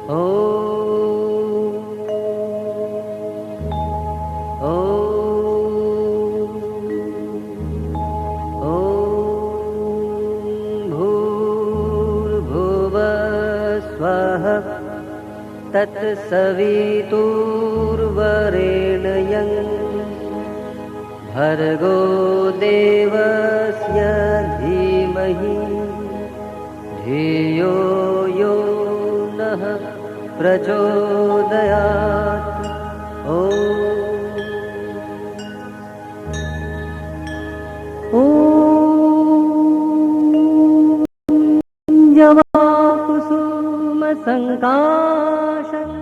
ॐ भूर्भुवस्वः तत्सवितुर्वरेण्यं भर्गो देवस्य धीमहि धियो यो नः प्रचोदयात्। ॐ जवाकुसुमसङ्काशम्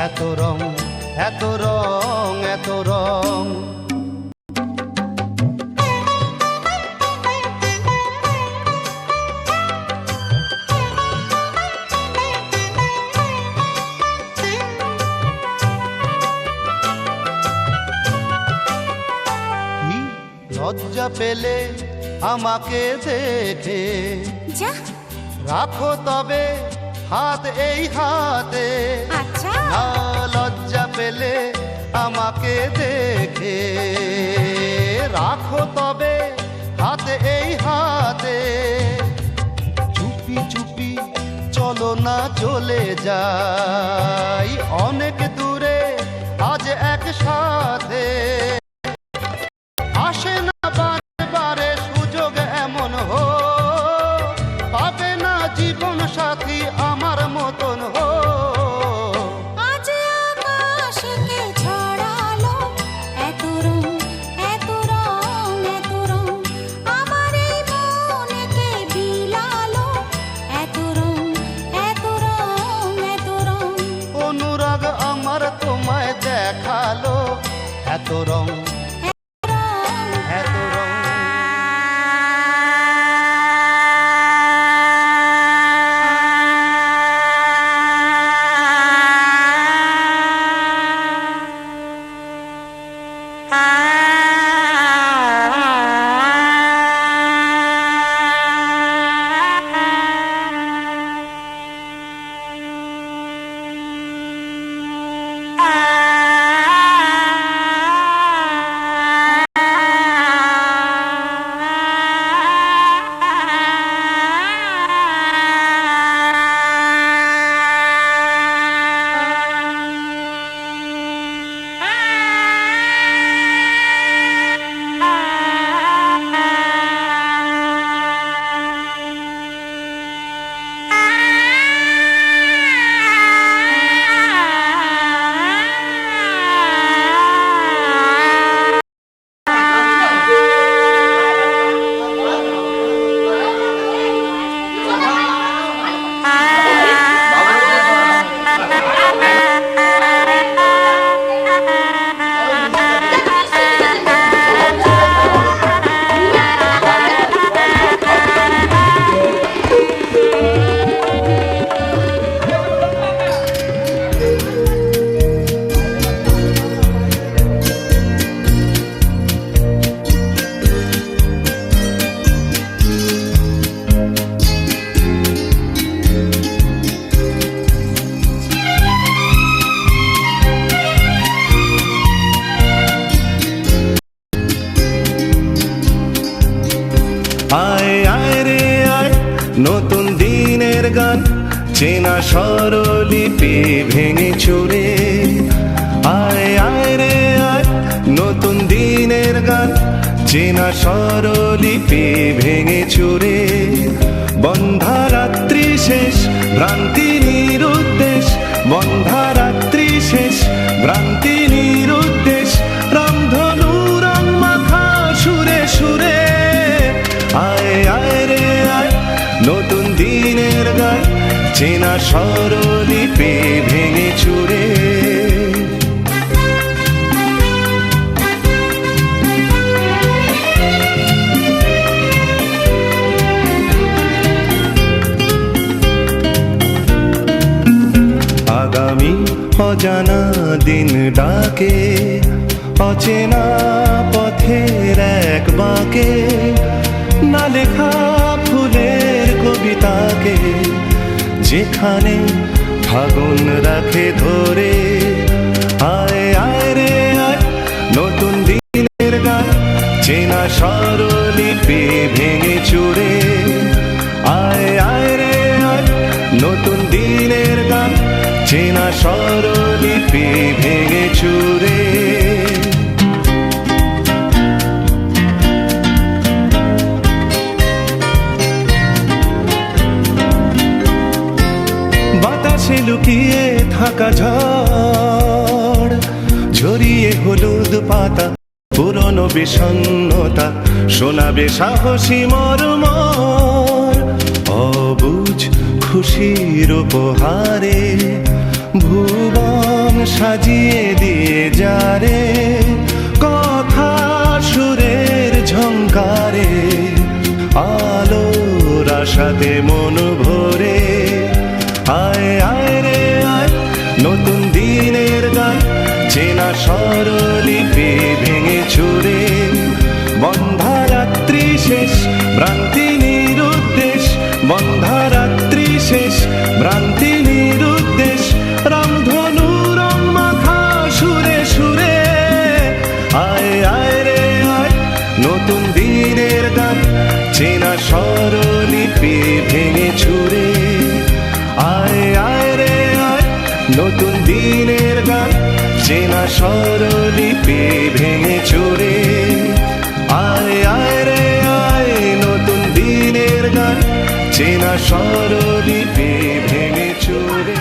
এত রং এত রং এত রং। লজ্জা পেলে আমাকে দেখে রাখো তবে হাত এই হাতে। আচ্ছা। না লজ্জা পেলে আমাকে দেখে রাখো তবে হাত এই হাতে। চুপি চুপি চলো না চলে যাই অনেক দূরে আজ একসাথে। আসে না বারে সুযোগ এমন হো পাবে না জীবন সাথী আমার মতন হো। আজ আকাশকে ছড়ালো এত রং এত রং এত রং, আমার এই মনকে বিলালো এত রং এত রং এত রং। অনুরাগ আমার তোমায় দেখালো এত রং এত রং। আয় আয় রে আয়, নতুন দিনের গান, চেনা স্বরলিপি ভেঙে চুরে। আয় আয় রে আয়, নতুন দিনের গান, চেনা স্বরলিপি ভেঙে চুরে। বন্ধা রাত্রি শেষ, ভ্রান্তি নিরুদ্দেশ, বন্ধা রাত্রি শেষ, ভ্রান্তি নিরুদ্দেশ, রামধনু রং মাখা সুরে সুরে। আয় আয় রে আয়, নতুন দিনের গান, চেনা স্বরলিপি ভেঙে চুরে। আগামী অজানা দিন ডাকে, অচেনা পথের এক বাঁকে, না লেখা ফুলের কবিতাকে, যেখানে ফাগুন রাখে ধরে। আয় আয় রে আয়, নতুন দিনের গান, চেনা স্বরলিপি ভেঙে চুরে। আয় আয় রে আয়, নতুন দিনের গান, চেনা স্বরলিপি ভেঙে চুরে। বাতাসে লুকিয়ে থাকা ঝড়, ঝরিয়ে হলুদ পাতা, পুরনো বিষণ্ণতা শোনাবে সাহসী মর্মর। অবুঝ খুশির উপহারে ভুবন সাজিয়ে দিয়ে যারে, কথা সুরের ঝংকারে, আলোর আশাতে মন ভরে। আয় আয় রে আয়, নতুন দিনের গান, চেনা স্বরলিপি ভেঙে চুরে। বন্ধা রাত্রি শেষ, ভ্রান্তি নিরুদ্দেশ, বন্ধা রাত্রি শেষ, ভ্রান্তি নিরুদ্দেশ, রামধনু রং মাখা সুরে সুরে। আয় আয় রে আয়, নতুন দিনের গান, চেনা স্বরলিপি ভেঙে চুরে। আয় আয় রে আয়, নতুন দিনের গান, চেনা স্বরলিপি ভেঙে চুরে। আয় আয় রে আয়, নতুন দিনের গান, চেনা স্বরলিপি ভেঙে চুরে।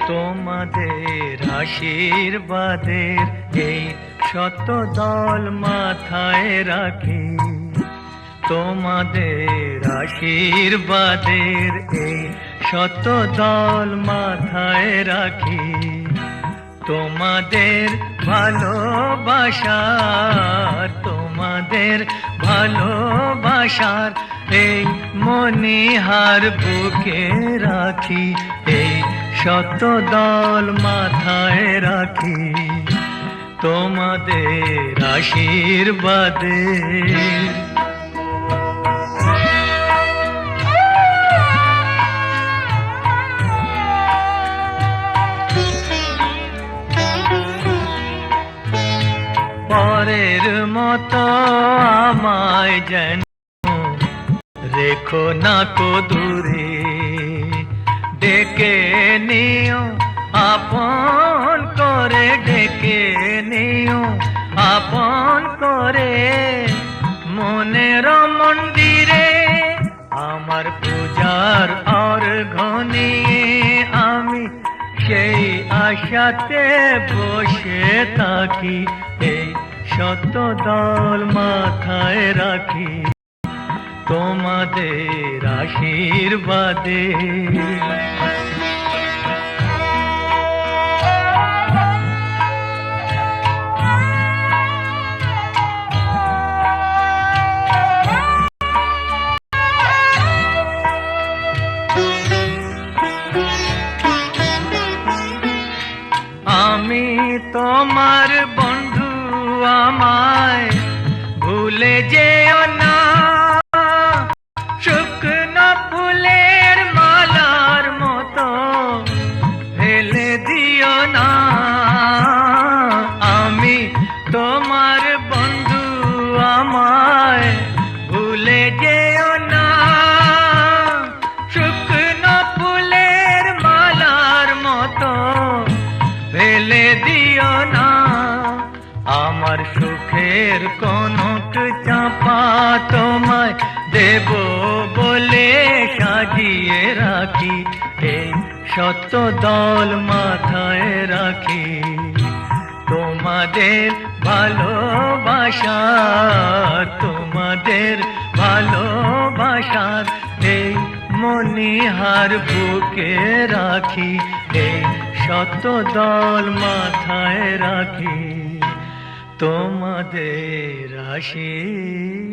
তোমাদের আশীর্বাদের এই শত দল মাথায় রাখি, তোমাদের আশীর্বাদের এই শত দল মাথায় রাখি। তোমাদের ভালোবাসার, তোমাদের ভালোবাসার এই মনিহার বুকে রাখি, এই শত দল মাথায় রাখি। তোমাদের আশীর্বাদের পরের মতো আমায় যেন রেখো না কো দূরে, ডেকে নিও আপন করে, ডেকে নিও আপন করে, মনের মন্দিরে আমার পূজার অর্ঘ্য নিয়ে আমি সেই আশাতে বসে থাকি, এই শত দল মাথায় রাখি তোমাদের আশীর্বাদে। আমি তোমার বন্ধু, আমায় ভুলে যেও না, শুকনো ফুলের মালার মতো ফেলে দিও না। আমি তোমার বন্ধু, আমায় ভুলে যেও না, শুকনো ফুলের মালার মতো ফেলে দিও না। আমার সুখের কনক চাপা তোমায় দেব বলে সাজিয়ে রাখি, এই শত দল মাথায় রাখি তোমাদের ভালোবাসা, তোমাদের ভালোবাসার এই মনিহার বুকে রাখি, এই শত দল মাথায় রাখি তোমাদের আশীর্বাদ।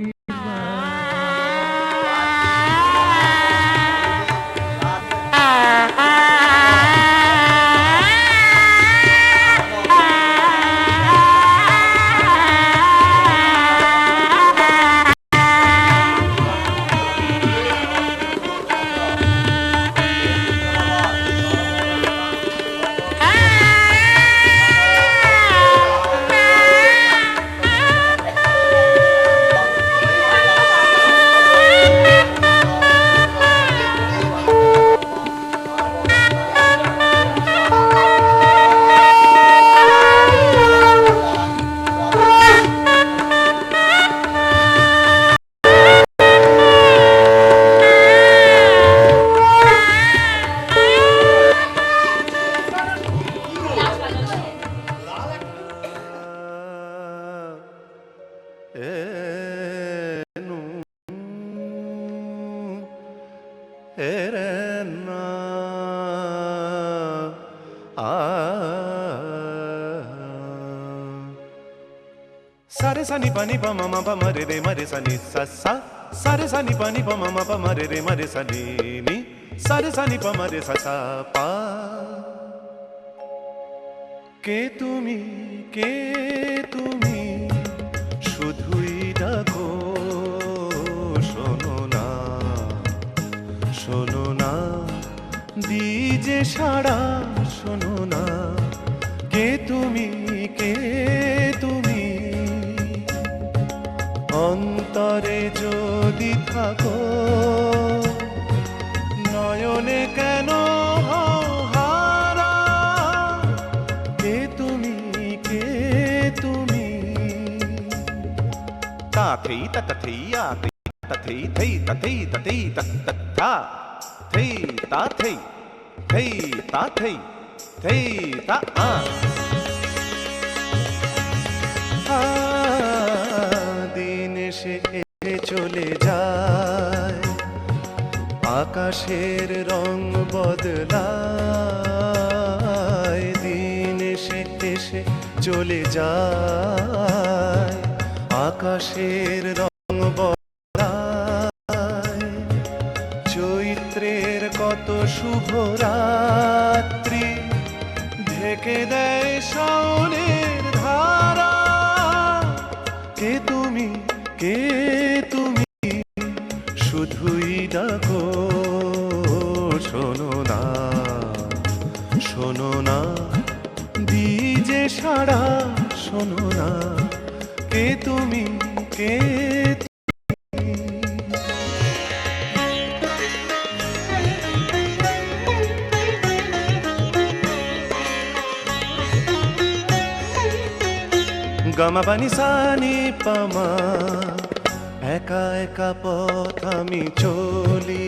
Sare sani pani pa mama pa mare re mare sani sa sa. Sare sani pani pa mama pa mare re mare sani ni. Sare sani pa mare sa sa pa. কে তুমি শুধুই ডাকো, শোনো না শোনো না দিজে সাড়া, শোনো না কে তুমি অন্তরে যদি থাকো, নয়নে কেন হও হারা, কে তুমি তা থেই তা থেই আ তা থেই থেই তা থেই তা থেই তা তা থেই তা থেই থেই তা থেই থেই তা আ। দিন এসে চলে যায়, আকাশের রং বদলায়। দিন এসে চলে যায়, আকাশের রং বদলায়। চৈত্রের কত শুভ রাত্রি ঢেকে দেয় শাওনের ধারা, কে তুমি শুধুই ডাকো, শোনো না দিজে সাড়া, শোনো না কে তুমি গামা পানি সানি পামা একা একা পথ আমি চলি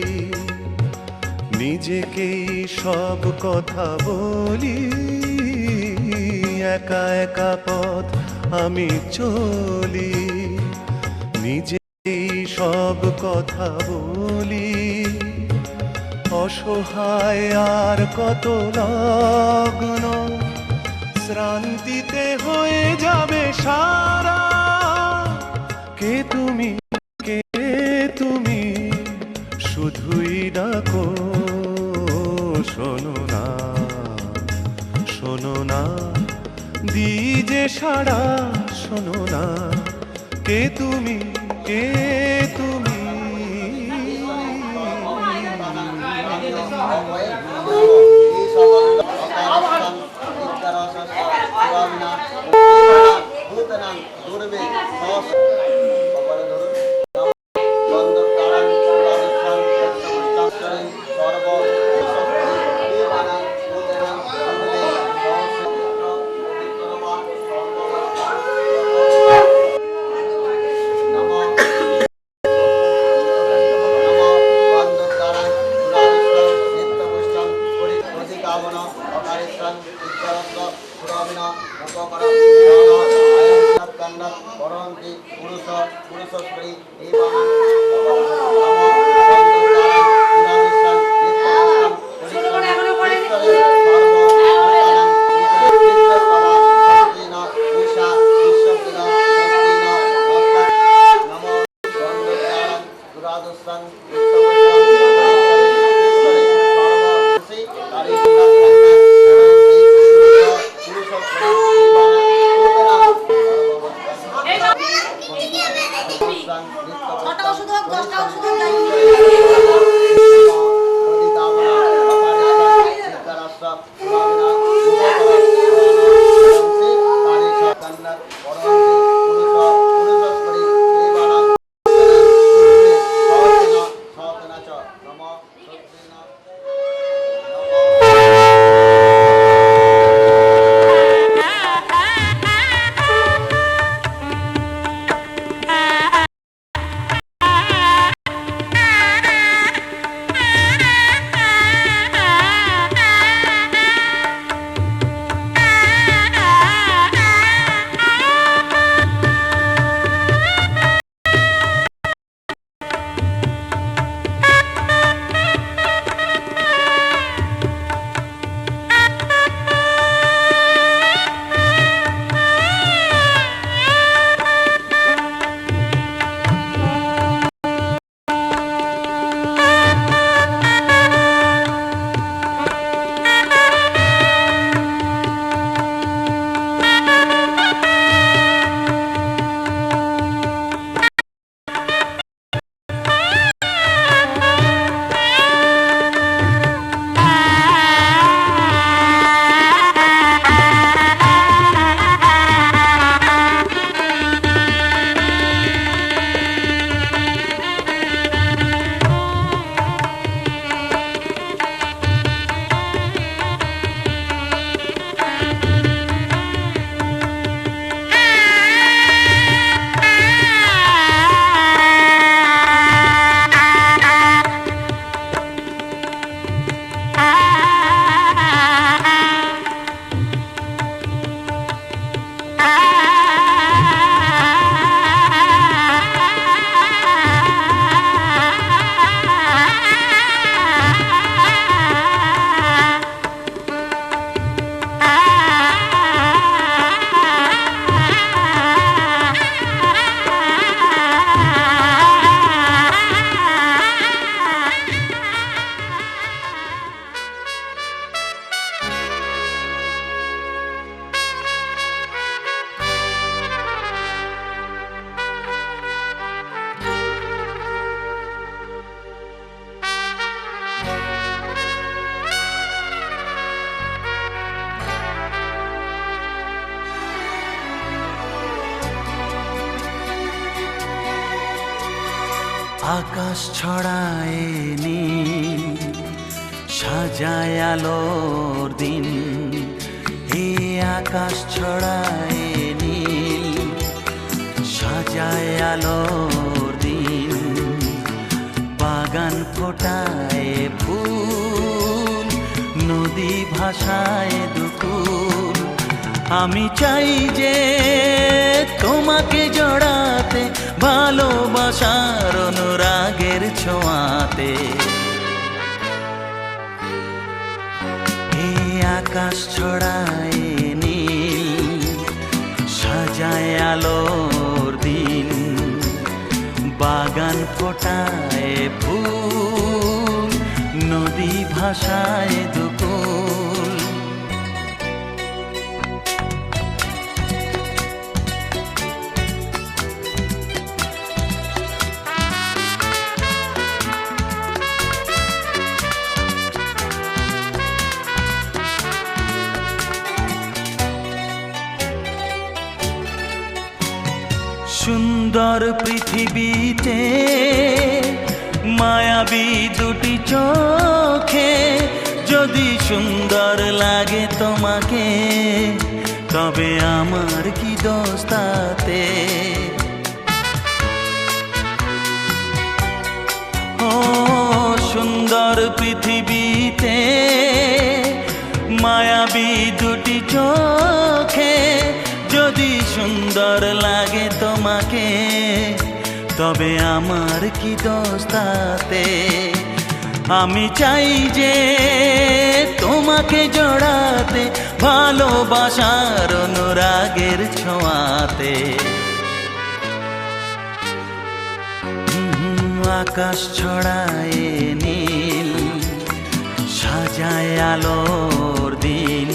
নিজেকেই সব কথা বলি একা একা পথ আমি চলি নিজেই সব কথা বলি অসহায় আর কত লগ্ন শ্রান্তিতে হয়ে যাবে সারা কে তুমি শুধুই ডাকো শোনো না দিজে সারা শোনো না কে তুমি আকাশ ছড়ায় নীল সাজায় আলোর দিন, এই আকাশ ছড়ায় নীল সাজায় আলোর দিন, বাগান ফোটায় ফুল, নদী ভাষায় দুকুল। আমি চাই যে তোমাকে জড়াতে, ভালোবাসার অনুরাগের ছোঁয়াতে। এই আকাশ ছড়ায় নীল, সাজায় আলোর দিন, বাগান ফোটায় ফুল, নদী ভাষায় দুকুল। সুন্দর পৃথিবীতে মায়াবী দুটি চোখে, যদি সুন্দর লাগে তোমাকে, তবে আমার কি দোষ তাতে? ও সুন্দর পৃথিবীতে মায়াবী দুটি চোখে, যদি সুন্দর লাগে তোমাকে, তবে আমার কি দোষ তাতে? আমি চাই যে তোমাকে জড়াতে, ভালোবাসার অনুরাগের ছোঁয়াতে। আকাশ ছড়ায় নীল, সাজায় আলোর দিন,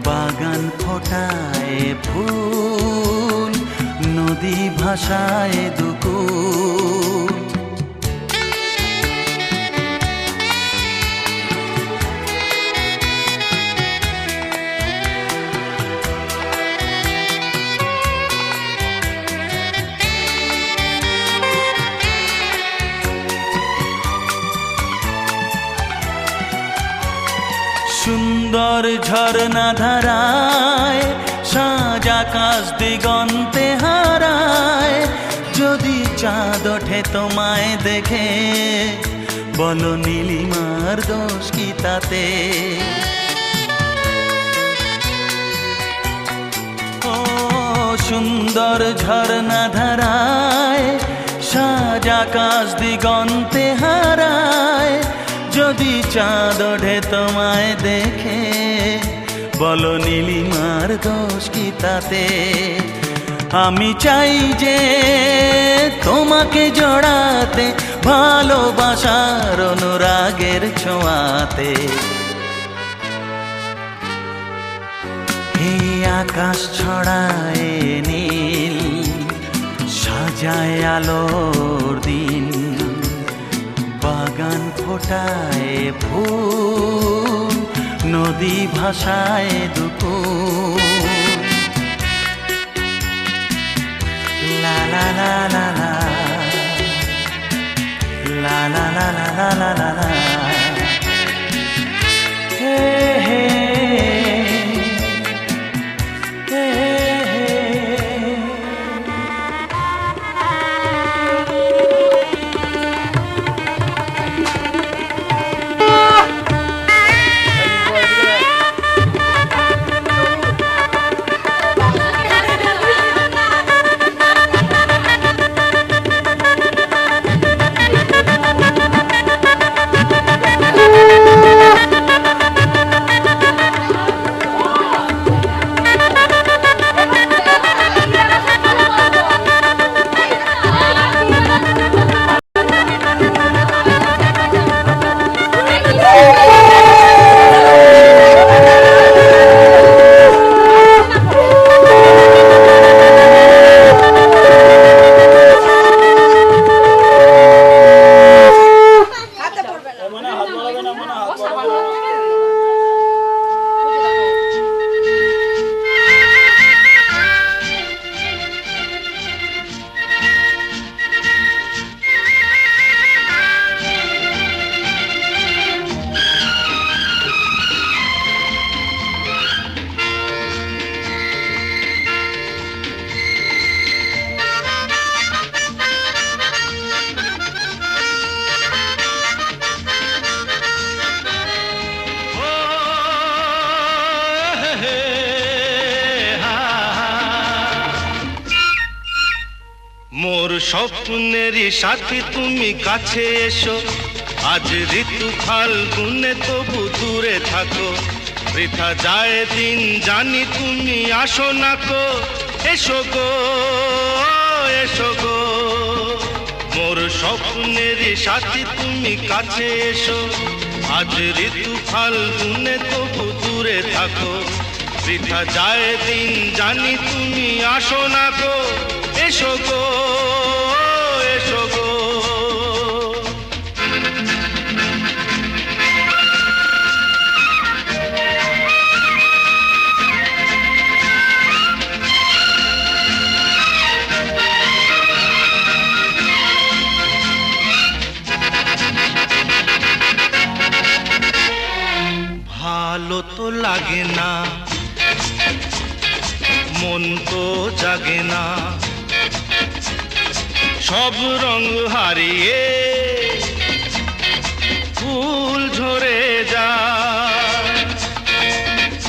বাগান ফোটায় ফুল, নদী ভাষায় দুকুল। সুন্দর ঝরনা ধারায়, সাজ আকাশ দিগন্তে হারায়, যদি চাঁদ ওঠে তোমায় দেখে, বলো নীলিমার দোষ কি তাতে? ও সুন্দর ঝরনা ধারায়, সাজ আকাশ দিগন্তে হারায়, যদি চাঁদ ওঠে তোমায় দেখে, বলো নীলিমার দোষ কি তাতে? আমি চাই যে তোমাকে জড়াতে, ভালোবাসার অনুরাগের ছোঁয়াতে। এই আকাশ ছড়ায় নীল, সাজায় আলোর দিন, বাগান ফোটায় ফুল, নদী ভাষায় দুকুল। লা লা লা লা লা, লা লা লা লা লা লা লা, হে হে হে হে। মোর স্বপ্নেরই সাথী তুমি কাছে এসো, আজ ঋতু ফাল্গুনে তবু দূরে থাকো, বৃথা যায় দিন জানি তুমি আসো না কো, এসো গো এসো গো। মোর স্বপ্নেরই সাথী তুমি কাছে এসো, আজ ঋতু ফাল্গুনে তবু দূরে থাকো, বৃথা যায় দিন জানি তুমি আসো না গো, এসো গো এসো গো। ভালো তো লাগে না, মন তো জাগে না, সব রং হারিয়ে ফুল ঝরে যায়।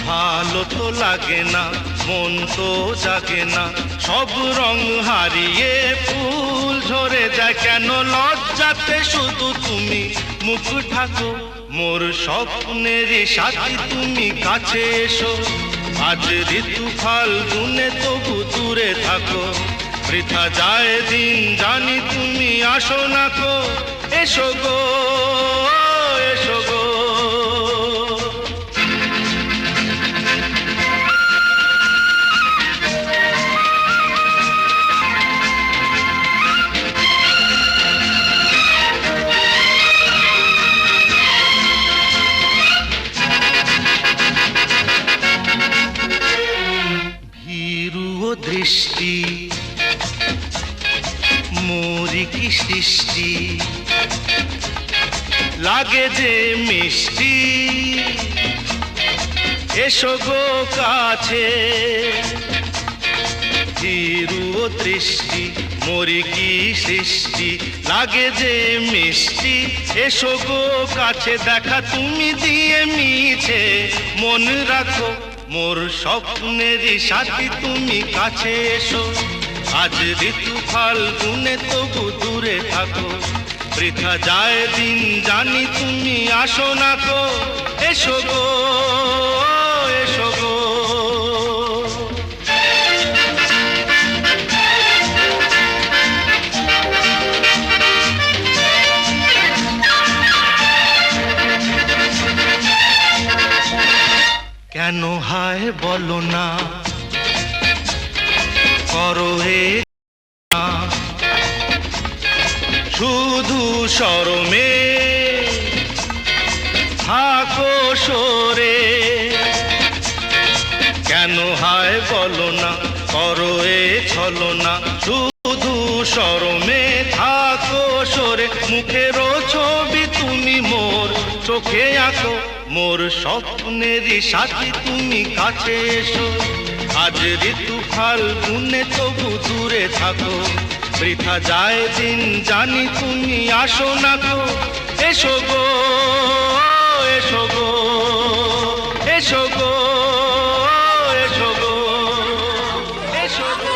ভালো তো লাগে না, মন তো জাগে না, সব রং হারিয়ে ফুল ঝরে যায়। কেন লজ্জাতে শুধু তুমি মুখ ঢাকো, মোর স্বপ্নেরই সাথী তুমি কাছে এসো, আজ ঋতু ফাল্গুনে তবু দূরে থাকো, বৃথা যায় দিন জানি তুমি আসো না কো, এসো গো এসো গো। দৃষ্টি মোরি কি সৃষ্টি, লাগে যে মিষ্টি, এসো গো কাছে। ধীরু দৃষ্টি মোরি কি সৃষ্টি, লাগে যে মিষ্টি, এসো গো কাছে। দেখা তুমি দিয়ে মিছে মন রাখো, মোর স্বপ্নেরই সাথী তুমি কাছে এসো, আজ ঋতু ফাল্গুনে তবু দূরে থাকো, বৃথা যায় দিন জানি তুমি আসো না কো, এসো গো এসো গো। কেন হায় বলো না, করো এ না, শুধু শরমে থাকো সরে। কেন হায় বলো না, করো এ ছলনা, শুধু শরমে থাকো সরে। মুখের ছবি তুমি মোর চোখে আঁকো, মোর স্বপ্নেরই সাথী তুমি কাছে এসো, আজ ঋতু ফাল্গুনে তবু দূরে থাকো, বৃথা যায় দিন জানি তুমি আসো না গো, এসো গো এসো গো এসো গো এসো গো এসো গো।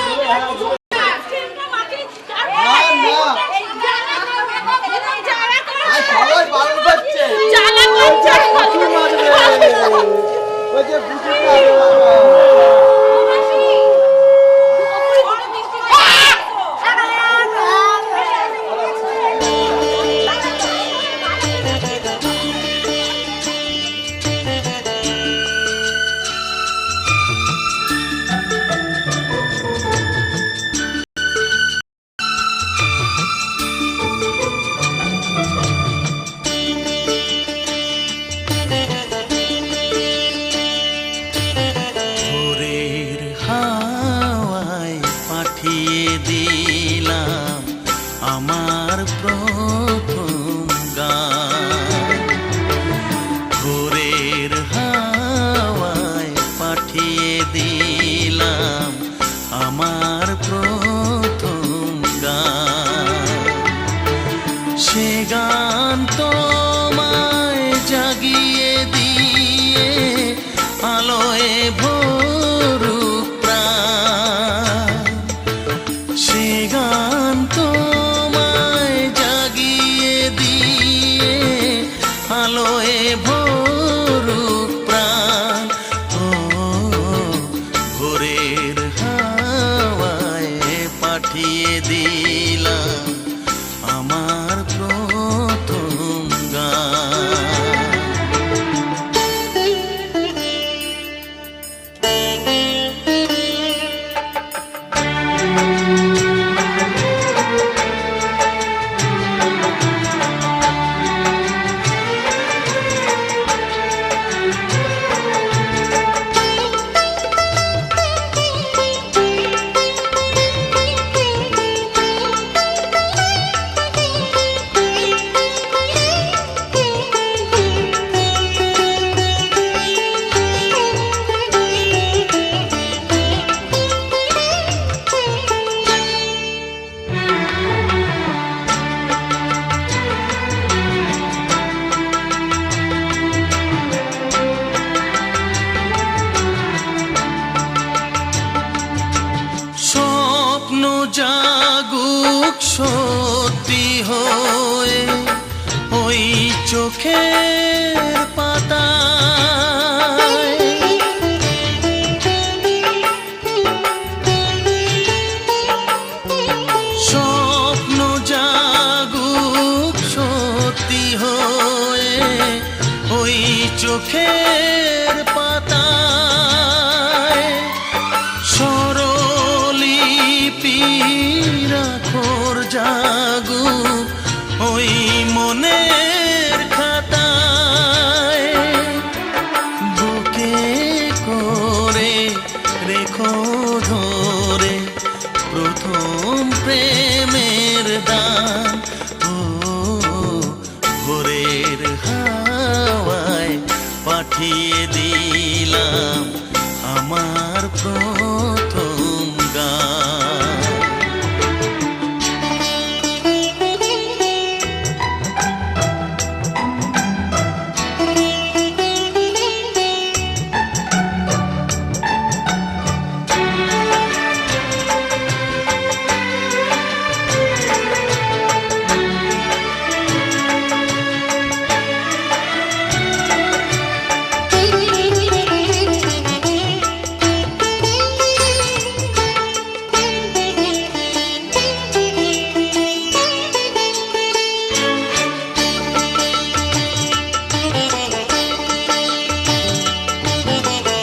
সে গান তোমায় জাগিয়ে দিয়ে আলোয় ভরুক প্রাণ। ও ভোরের হাওয়ায় পাঠিয়ে দিলাম আমার প্রথম গান। স্বপ্ন জাগুক সত্যি হয়ে ওই চোখের পাতায়। স্বপ্ন জাগুক সত্যি হয়ে ওই চোখের পাতায়। স্বরলিপি রাখোর জাগুক ওই মনের খাতায়। বুকে করে রেখো ধরে প্রথম প্রেমের দান। ও ভোরের হাওয়ায় পাঠিয়ে দিলাম আমার প্রথম গান।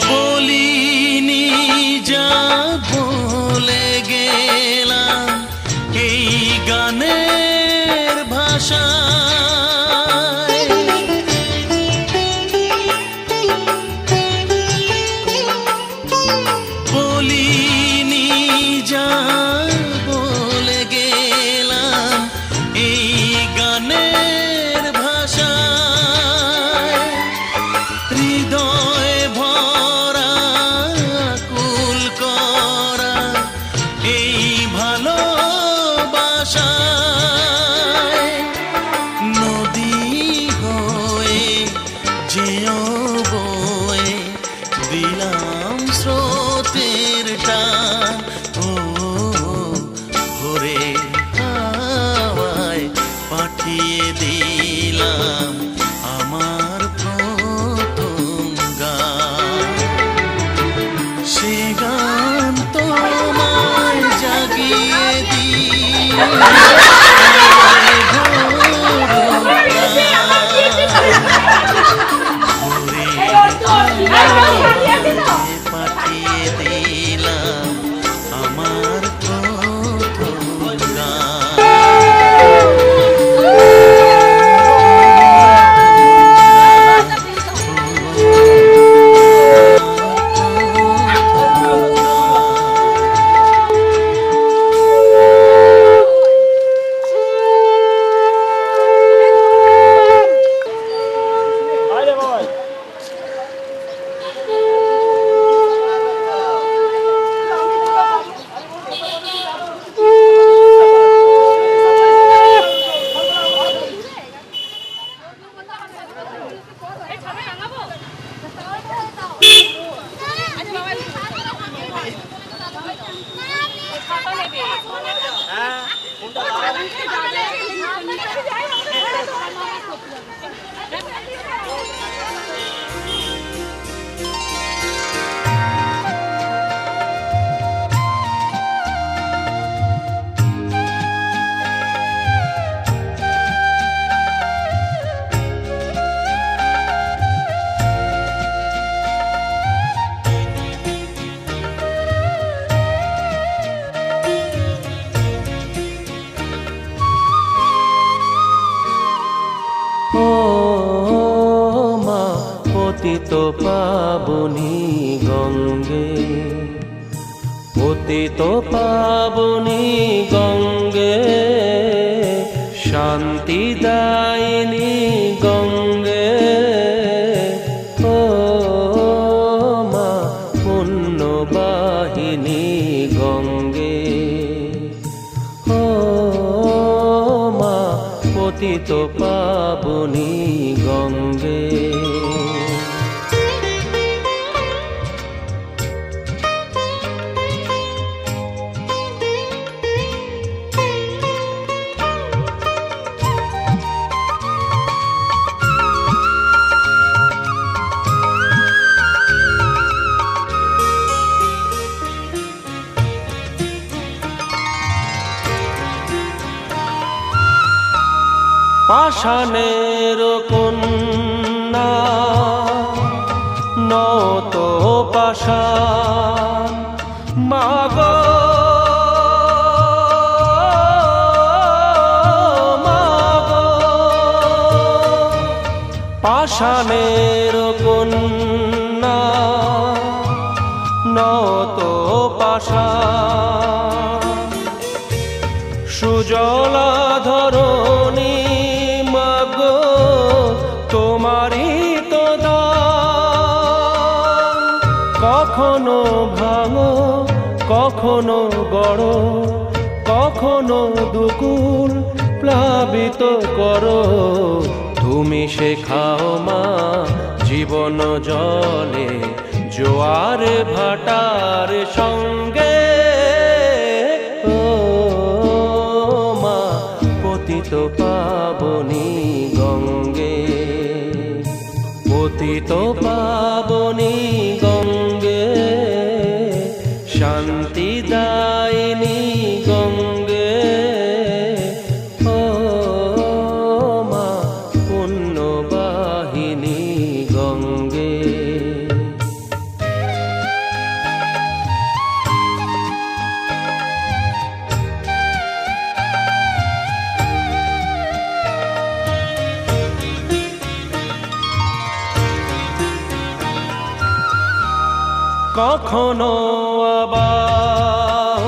বলিনি যা বলে গেলাম এই গানের ভাষায়। বলিনি যা বলে গেলাম এই গানের ভাষায়। হৃদয় ভরা কুল করা এই ভালোবাসায়। নদী হয়ে যেও বয়ে দিলাম স্রোতের টান। ও ভোরের হাওয়ায় পাঠিয়ে দিলাম আমার প্রথম গান। সে গান তোমায় জাগিয়ে দিয়ে পাঠিয়ে দিলাম আমার প্রথম গান। ও মা পতিত পাবনী গঙ্গে, পতিত পাবনী গঙ্গে, শান্তিদায়িনী গঙ্গে। ও মা পুণ্যবাহিনী গঙ্গে, ও মা পতিত পাবনী গঙ্গে। পাষাণের কন্যা নত পাষাণ, মাগো মাগো, পাষাণের কন্যা নত পাষাণ, সুজলা ধরণী তোমারই তো দান। কখনো ভাঙো কখনো গড়, কখনো দুকুল প্লাবিত করো। তুমি শেখাও মা জীবন জলে জোয়ার ভাটার সঙ্গে। ও মা পতিত পাবনী গঙ্গে, পতিত পাবনী গঙ্গে, শান্তিদায়িনী গঙ্গে। ও মা পুণ্যবাহিনী গঙ্গে। কখনো আবাহন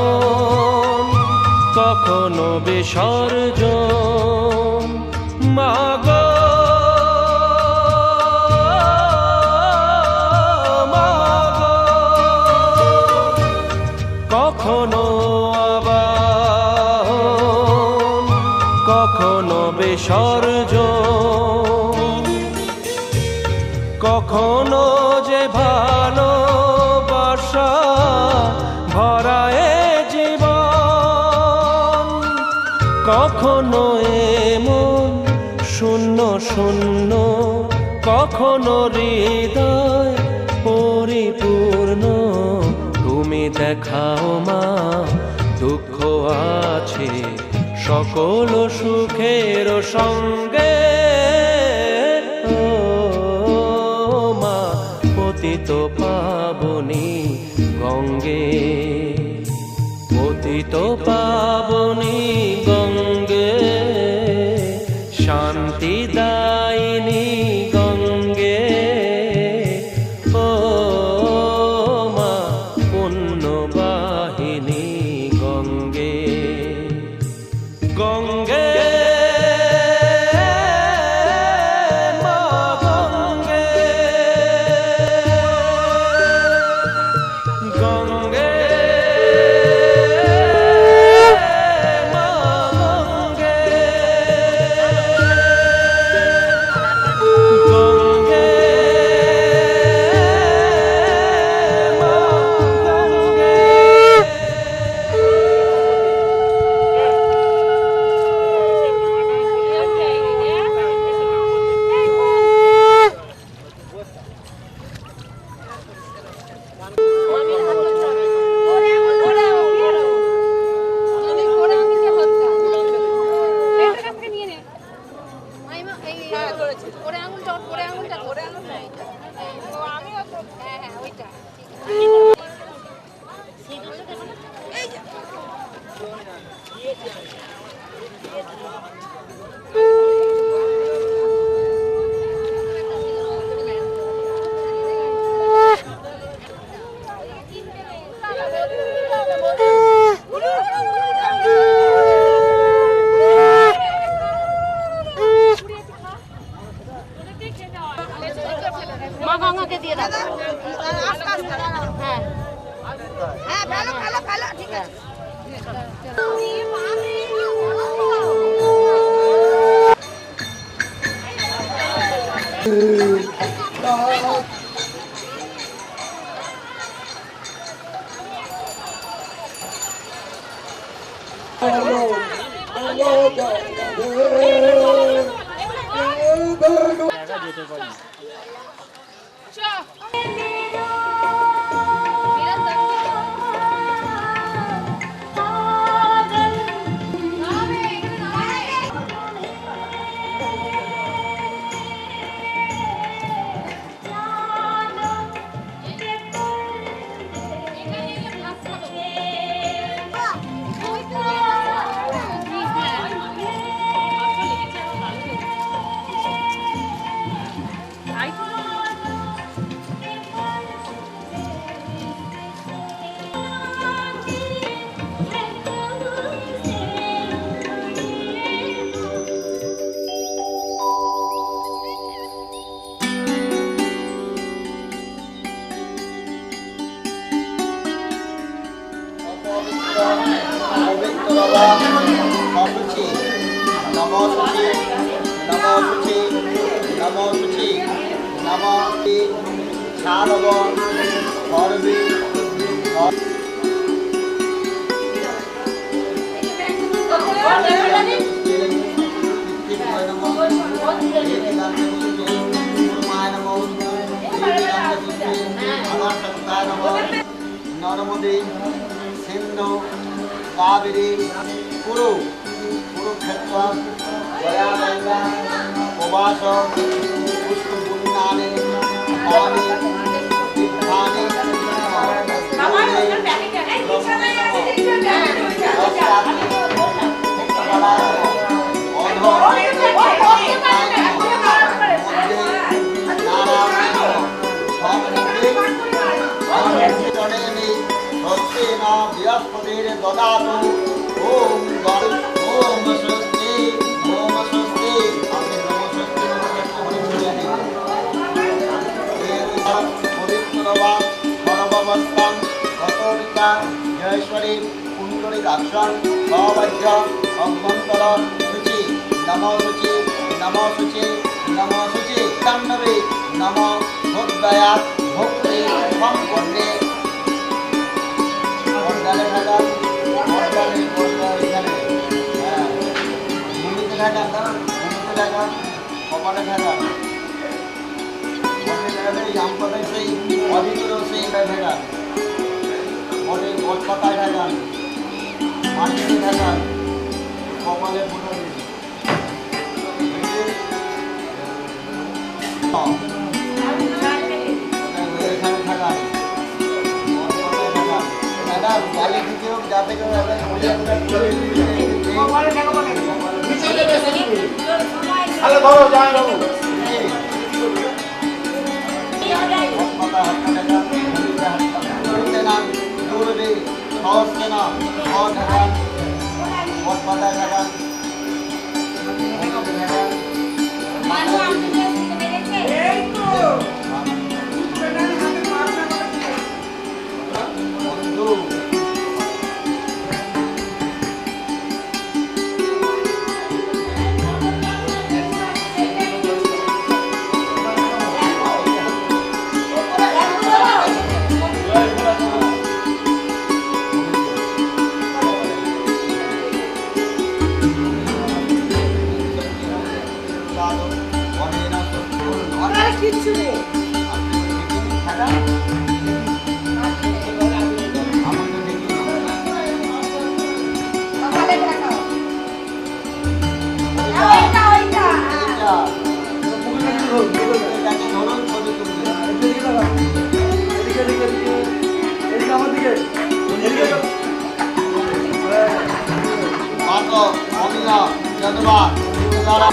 কখনো বিসর্জন, মাগো মাগো, কখনো আবাহন কখনো বিসর্জন, কখনো যে ভালোবাসা ভরায় জীবন, কখনো এমন শূন্য শূন্য, কখনো হৃদয় পরিপূর্ণ। তুমি দেখাও মা দুঃখ আছে সকল সুখের সঙ্গে। পতিত পাবনী গঙ্গে, পতিত পাবনী গঙ্গে, শান্তিদায়িনী গঙ্গে। ও মা পুণ্যবাহিনী গঙ্গে, গঙ্গে মা গঙ্গাকে দিয়ে দাও। হ্যাঁ হ্যাঁ, ভালো ভালো ভালো, ঠিক আছে। নর্মদে সিন্ধু কাবেরী কুরুক্ষেত্র গয়াগঙ্গা প্রবাস পুষ্পপুণ্যানি তানি তীর্থানি বৃহস্পতির দদাতু ওম ওম স্বস্তি ওম স্বস্তি। আপনি নম স্বস্তি পবিত্রবা সর্ববস্থান গতরিকা জয়েশ্বরী পুণ্ডরিকাক্ষণ সবাহ্য অভ্যন্তর শুচি নম শুচি নম শুচি নম শুচি তাণ্ডবে নম ভোদ্দয়া ভক্তি সম্পন্নে বর্ডালে থাকা বর্ডালে এখানে হ্যাঁ ভূমিতে থাকা কপালে থাকা আমপাতায় সেই অভিতর সেই থাকা বটে বটপাতায় থাকা মাটিতে থাকা কপালে ফুটো এখানে থাকা গালি দিতে হোক যাতে ধরো যায় বাবু দূরে সহজে না সহজ থাকান পথ পাতায় থাকান অমিয়া যদবা দ্বারা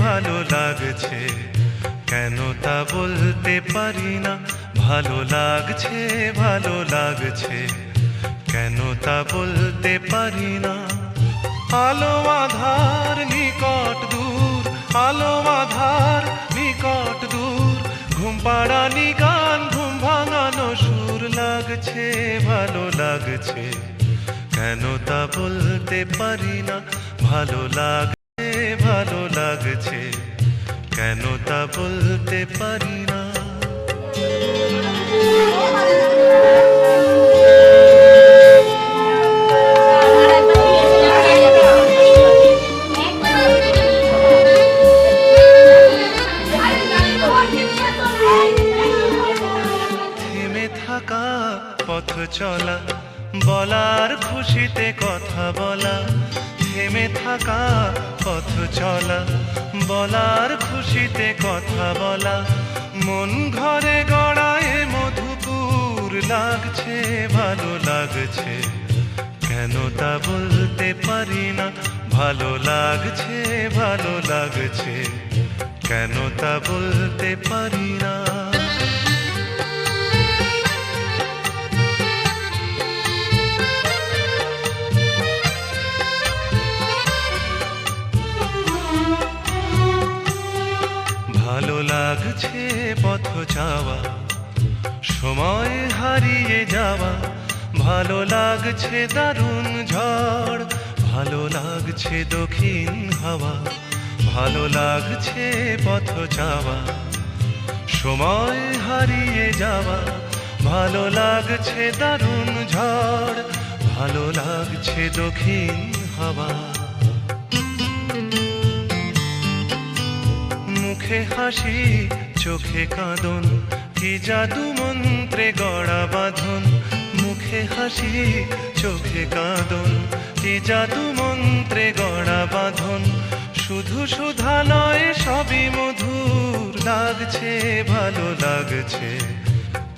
ভালো লাগছে কেন তা বলতে পারি না ভালো লাগছে কেন তা বলতে পারি না আলো আধার নিকট দূর আলো আধার নিকট দূর ঘুম পাড়ানি গান ঘুম ভাঙানো সুর লাগছে ভালো লাগছে কেন তা বলতে পারি না ভালো লাগছে কেন তা বলতে পারি না থেমে থাকা পথ চলা বলার খুশিতে কথা বলা থেমে থাকা পথ চলা বলার খুশিতে কথা বলা মন ঘরে গড়ায় মধুপুর লাগছে ভালো লাগছে কেন তা বলতে পারি না ভালো লাগছে কেন তা বলতে পারি না হারিয়ে যাওয়া, ভালো লাগছে দারুণ ঝড়, ভালো লাগছে দক্ষিণ হাওয়া, ভালো লাগছে পথ চাওয়া, সময় হারিয়ে যাওয়া, ভালো লাগছে দারুণ ঝড়, ভালো লাগছে দক্ষিণ হাওয়া। মুখে হাসি চোখে কাঁদন, কি জাদু মন্ত্রে গড়া বাঁধন, মুখে হাসি চোখে কাঁদন, কি জাদু মন্ত্রে গড়া বাঁধন, শুধু সুধা নয় সবই মধুর লাগছে, ভালো লাগছে,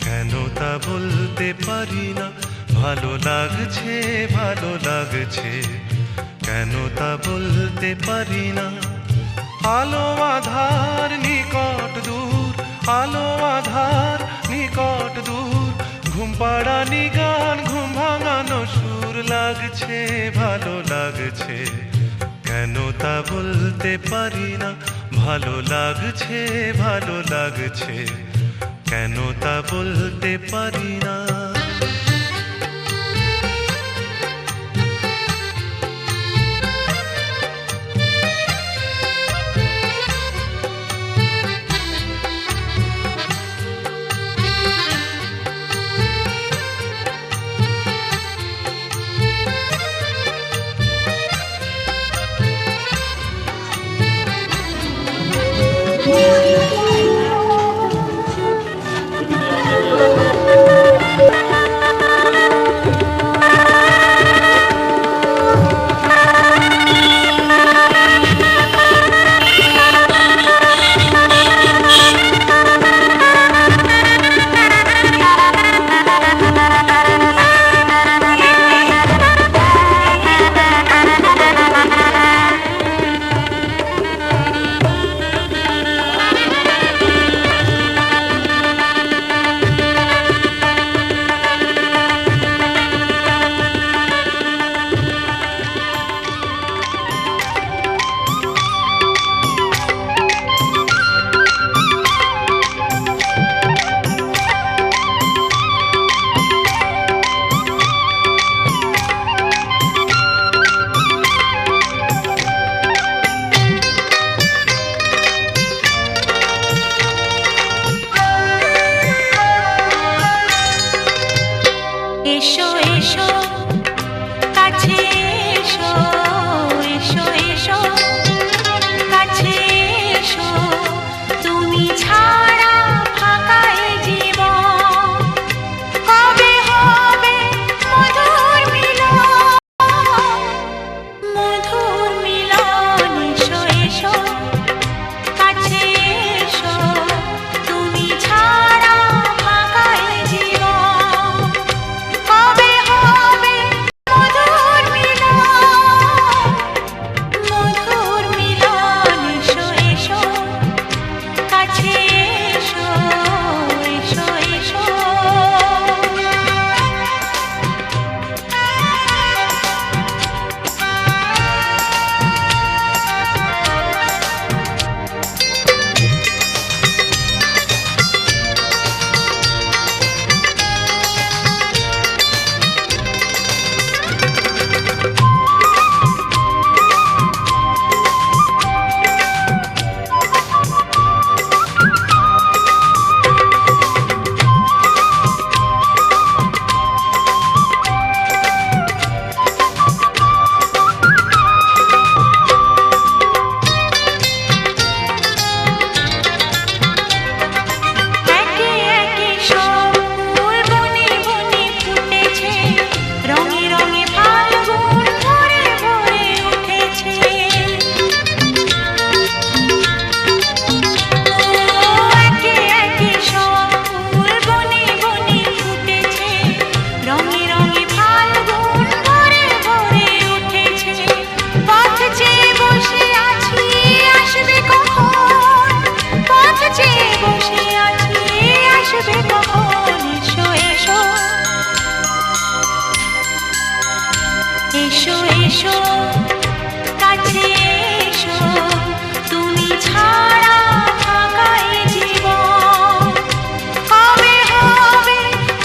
কেন তা বলতে পারি না, ভালো লাগছে, ভালো লাগছে, কেন তা বলতে পারি না। আলো আধার নিকট দূর, আলো আধার নিকট দূর, ঘুম পাড়ানি গান ঘুম ভাঙানো সুর লাগছে, ভালো লাগছে, কেন তা বলতে পারি না, ভালো লাগছে, ভালো লাগছে, কেন তা বলতে পারি না।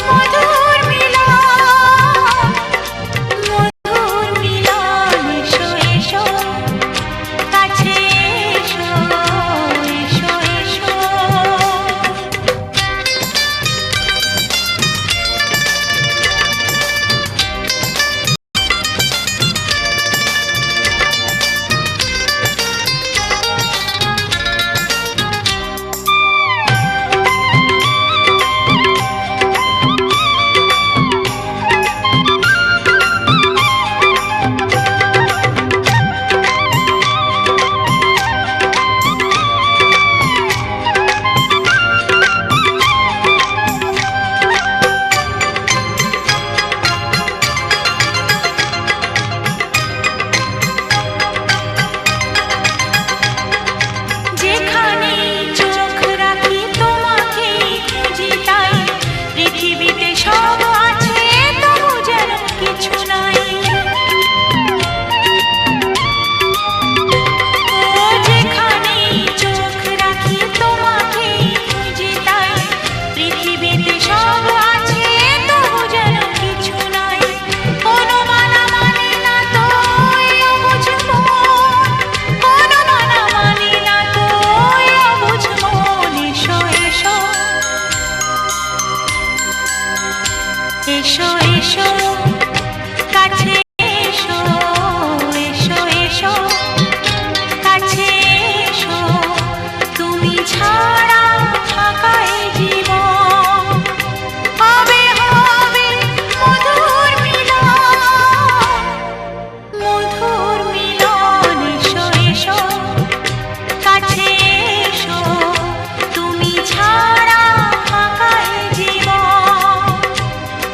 মধু সব আছে তবু যেন কিছু নাই। ও যেখানে চোখ রাখি তোমাকে খুঁজে তাই, পৃথিবীতে সব আছে তবু যেন কিছু নাই। কোনো মানা মানে না তো অবুঝ মন, কোনো মানা মানে না তো অবুঝ মন। এসো এসো এসো এসো কাছে এসো, এসো এসো কাছে এসো, তুমি ছাড়া ফাঁকা এই জীবন। হবে হবে মধুর মিলন, মধুর মিলন। এসো এসো কাছে এসো, তুমি ছাড়া ফাঁকা এই জীবন।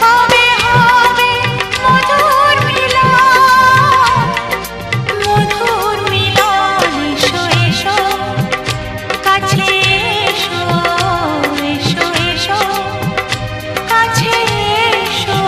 হবে হবে মধুর মিলন, মধুর মিলন। এসো এসো কাছে এসো, এসো এসো কাছে এসো।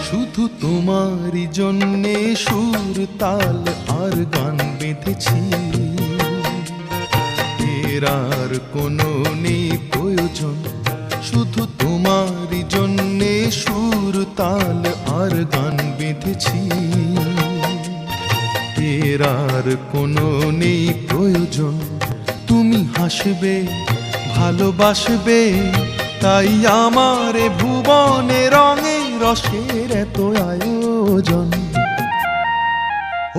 শুধু তোমারই জন্যে সুর তাল আর গান বেঁধেছি, এর আর কোনো নেই প্রয়োজন। শুধু তোমারই জন্যে সুর তাল আর গান বেঁধেছি, এর আর কোনো নেই প্রয়োজন। তুমি হাসবে ভালোবাসবে তাই আমার ভুবনে রঙে রসের এত আয়োজন।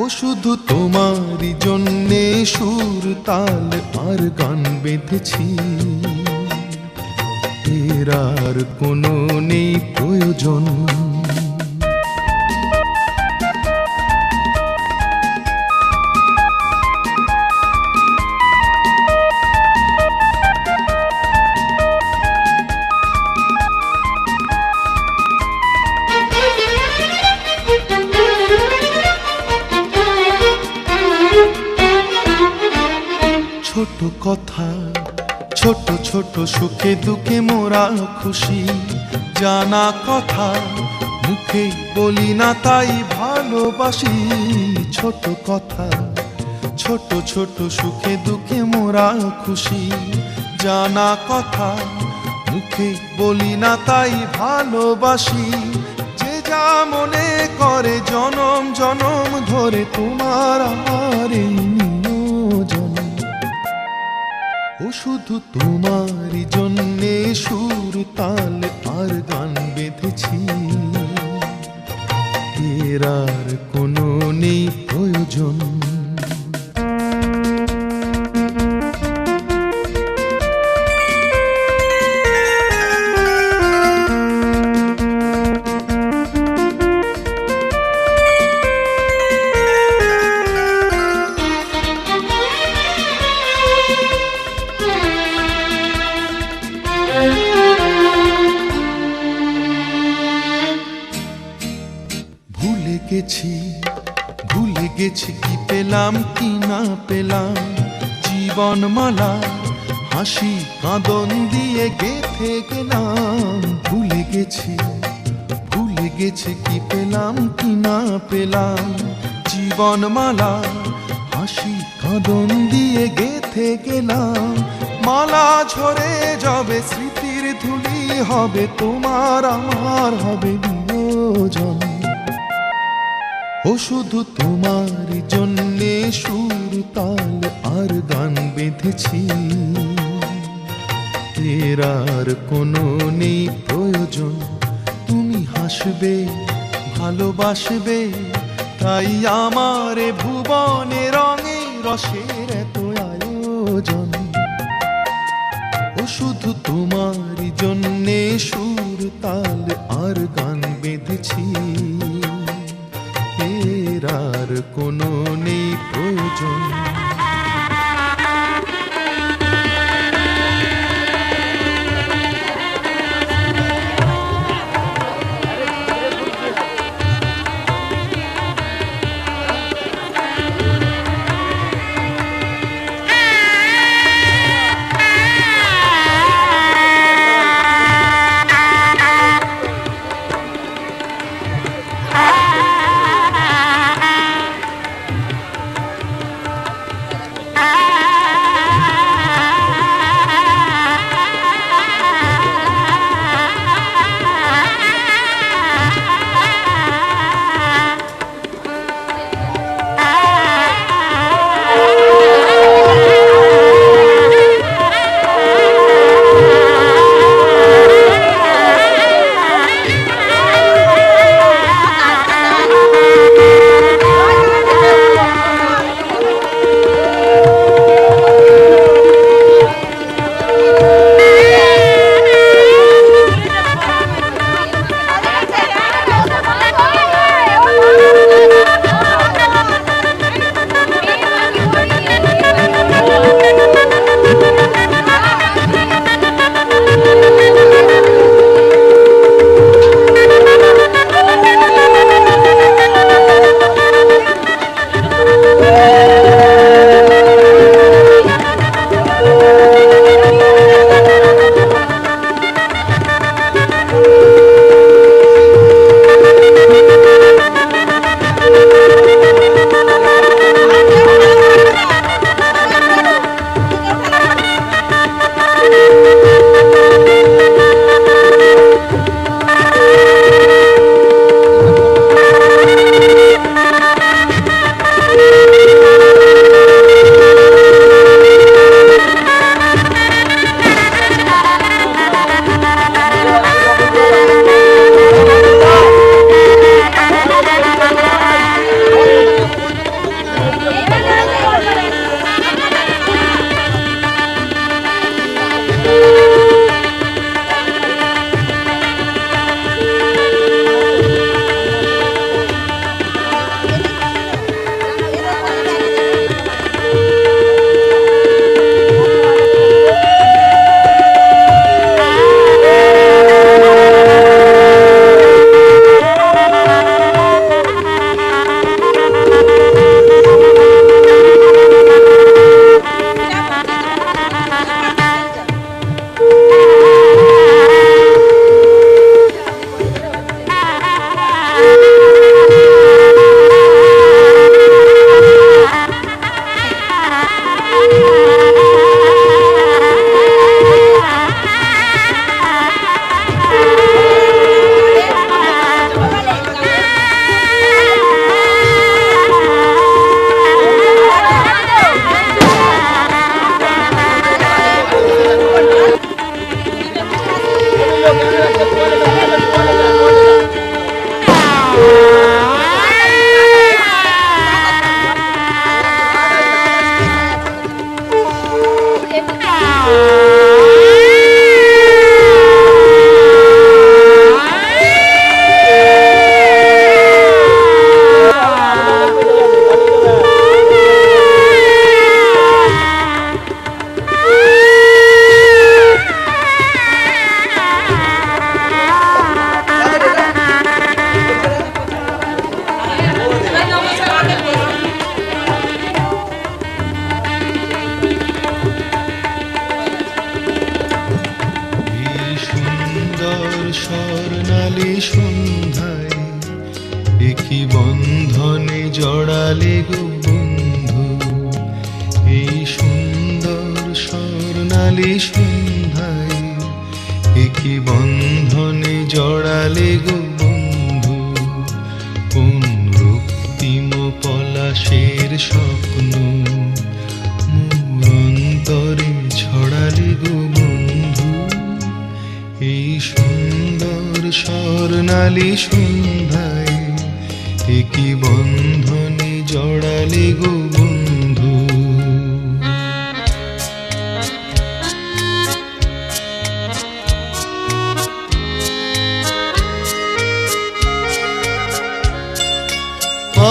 ও শুধু তোমারই জন্যে সুর তাল আর গান বেঁধেছি, এর আর কোনো নেই প্রয়োজন। ছোট কথা ছোট ছোট সুখে দুঃখে মোরা খুশি, জানা কথা মুখে বলি না তাই ভালোবাসি। ছোট কথা ছোট ছোট সুখে দুঃখে মোরা খুশি, জানা কথা মুখে বলি না তাই ভালোবাসি। যে যা মনে করে জনম জনম ধরে তোমার আমার এই নিয়োজন। ও শুধু তোমারই জন্যে সুর তাল আর গান বেঁধেছি, এর আর কোনো নেই প্রয়োজন। ভুলে গেছি কি পেলাম কি না পেলাম, জীবনমালা হাসি কাঁদন দিয়ে গেঁথে গেলাম। ভুলে গেছি কি পেলাম কি না পেলাম, জীবনমালা হাসি কাঁদন দিয়ে গেঁথে গেলাম। মালা ঝরে যাবে স্মৃতির ধুলি হবে তোমার আমার হবে নিয়োজন। ও শুধু তোমারই জন্যে সুর তাল আর গান বেঁধেছি, এর আর কোনো নেই প্রয়োজন। তুমি আসবে ভালোবাসবে, তাই আমার এ ভুবনে রঙে রসের এত আয়োজন। ও শুধু তোমারই জন্যে সুর তাল আর গান বেঁধেছি, এর আর কোনো নেই প্রয়োজন। স্বর্ণালী সন্ধ্যায় একই বন্ধনে জড়ালে গো বন্ধু, এই সুন্দর স্বর্ণালী সন্ধ্যায় একই বন্ধনে জড়ালে গো বন্ধু। কোন রক্তিম পলাশের স্বপ্ন মোর অন্তরে ছড়ালে গো বন্ধু, এই সুন্দর স্বর্ণালী সন্ধ্যায় একই বন্ধনে জড়ালে গো বন্ধু।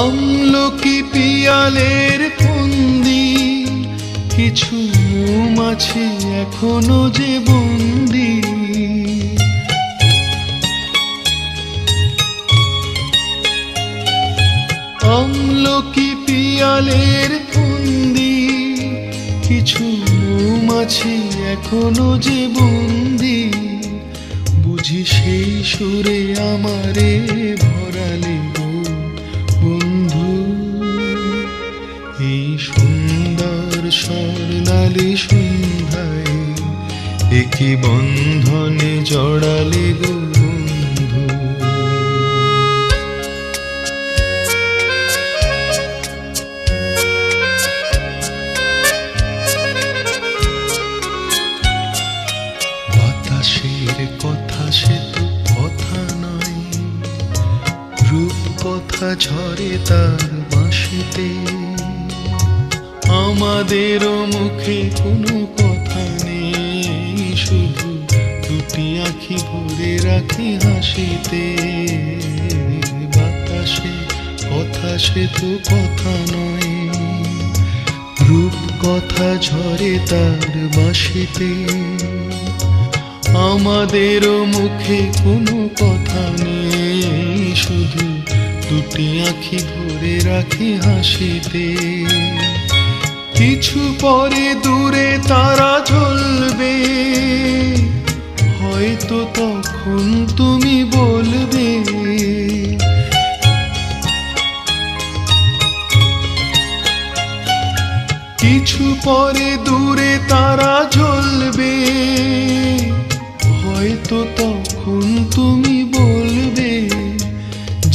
আমলকি পিয়ালের ফন্দি কিছু মৌমাছি এখনো যে বন্দি। আমলকি পিয়ালের ফন্দি কিছু মৌমাছি এখনো যে বন্দি। বুঝি সেই সুরে আমারে ভরালে গো বন্ধু। এই সুন্দর স্বর্ণালী সন্ধ্যায় একই বন্ধনে জড়ালে গো বন্ধু। বাতাসের কথা সে তো কথা নয়, রূপ কথা ঝরে তার বাঁশিতে। আমাদেরও মুখে কোনো কথা নেই, শুধু দুটি আঁখি ভরে রাখি হাসিতে। বাতাসে কথা সে তো কথা নয়, রূপ কথা ঝরে তার বাঁশিতে। আমাদেরও মুখে কোনো কথা নেই, শুধু দুটি আঁখি ভরে রাখি হাসিতে। কিছু পরে দূরে তারা জ্বলবে, হয়তো তখন তুমি বলবে কিছু পরে দূরে তারা জ্বলবে, হয়তো তখন তুমি বলবে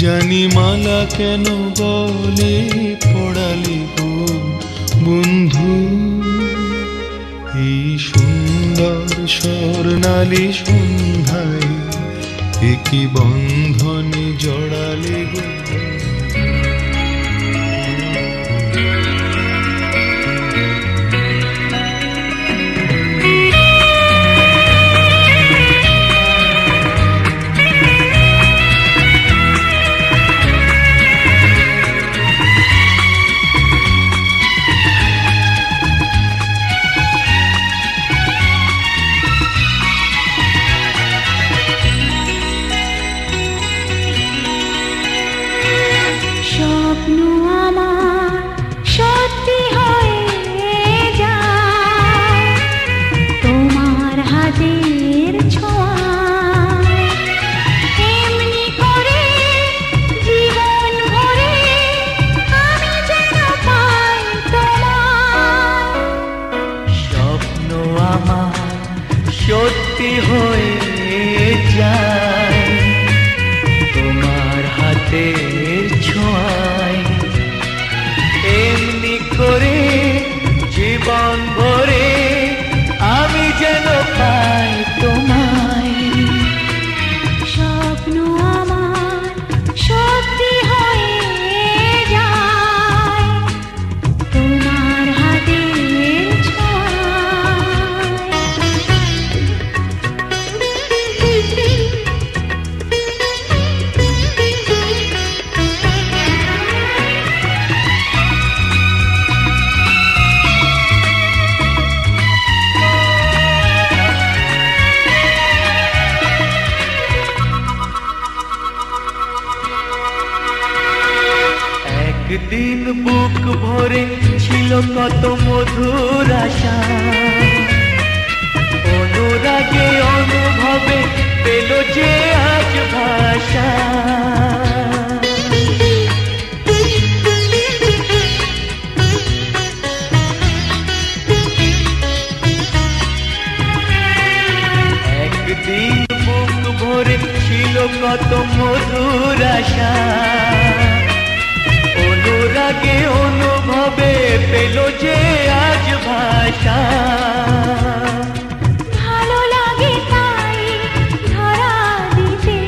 জানি মালা কেন গলে পড়ালে গো বন্ধু। এই সুন্দর স্বর্ণালী সন্ধ্যায় একই বন্ধনে জড়ালে গো। সত্যি হয়ে যায় তোমার হাতের ছোঁয়ায়, এমনি করে জীবন ভরে আমি যেন পাই তোমায়। স্বপ্ন আমার সত্যি হয়ে যায় তোমার হাতের একদিন বুক ভরে ছিল কত মধুর আশা, অনুরাগে অনুভবে পেল যে আজ ভাষা। একদিন বুক ভরে ছিল কত মধুর আশা, অনুরাগে অনুভবে পেল যে আজ ভাষা। ভালো লাগে তাই ধরা দিতে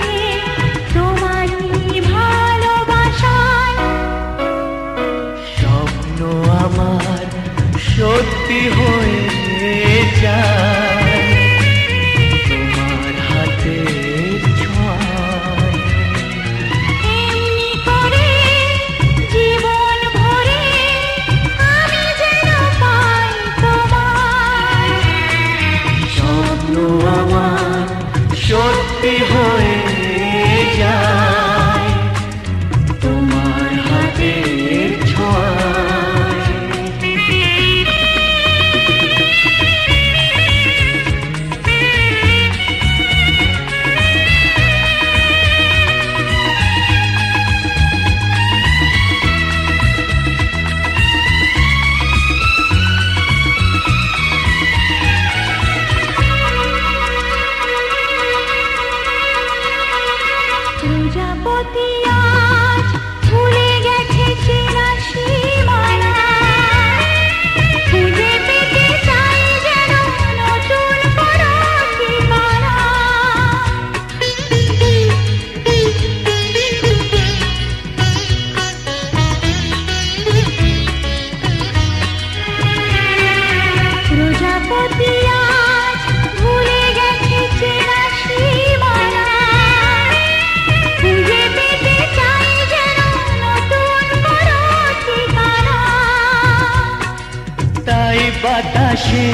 বাতাসে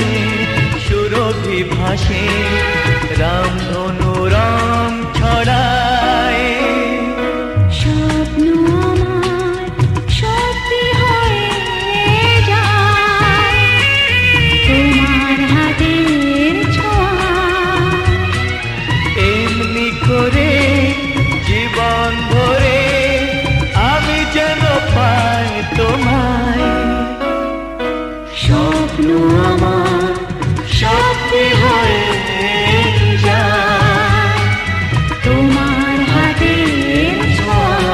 সুরভি ভাসে, রামধনু রং ছড়ায়। স্বপ্ন আমার সত্যি হয়ে যায় তোমার হাতের ছোঁয়ায়। এমনি করে জীবন ভরে আমি যেন পাই তোমায়। স্বপ্ন আমার সত্যি হয়ে যায় তোমার হাতের ছোঁয়ায়।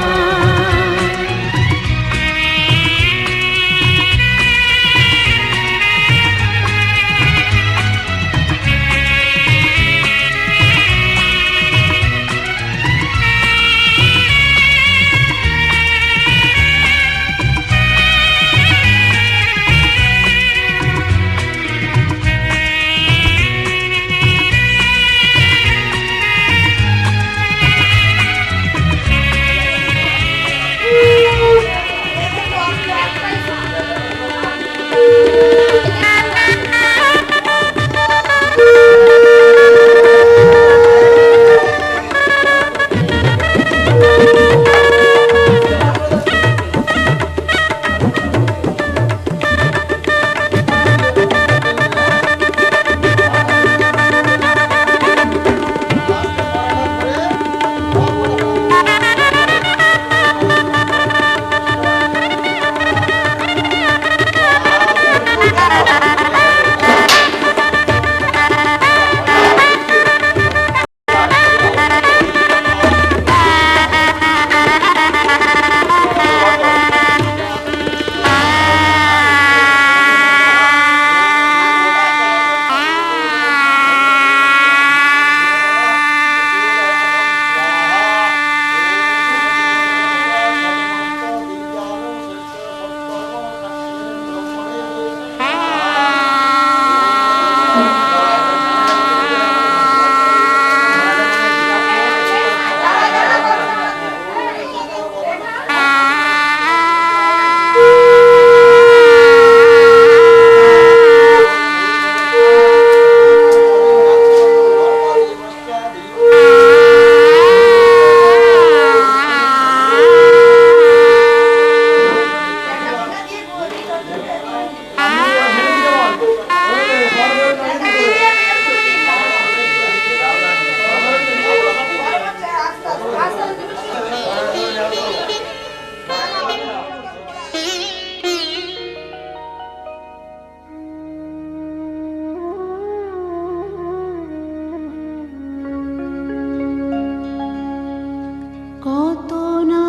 কত না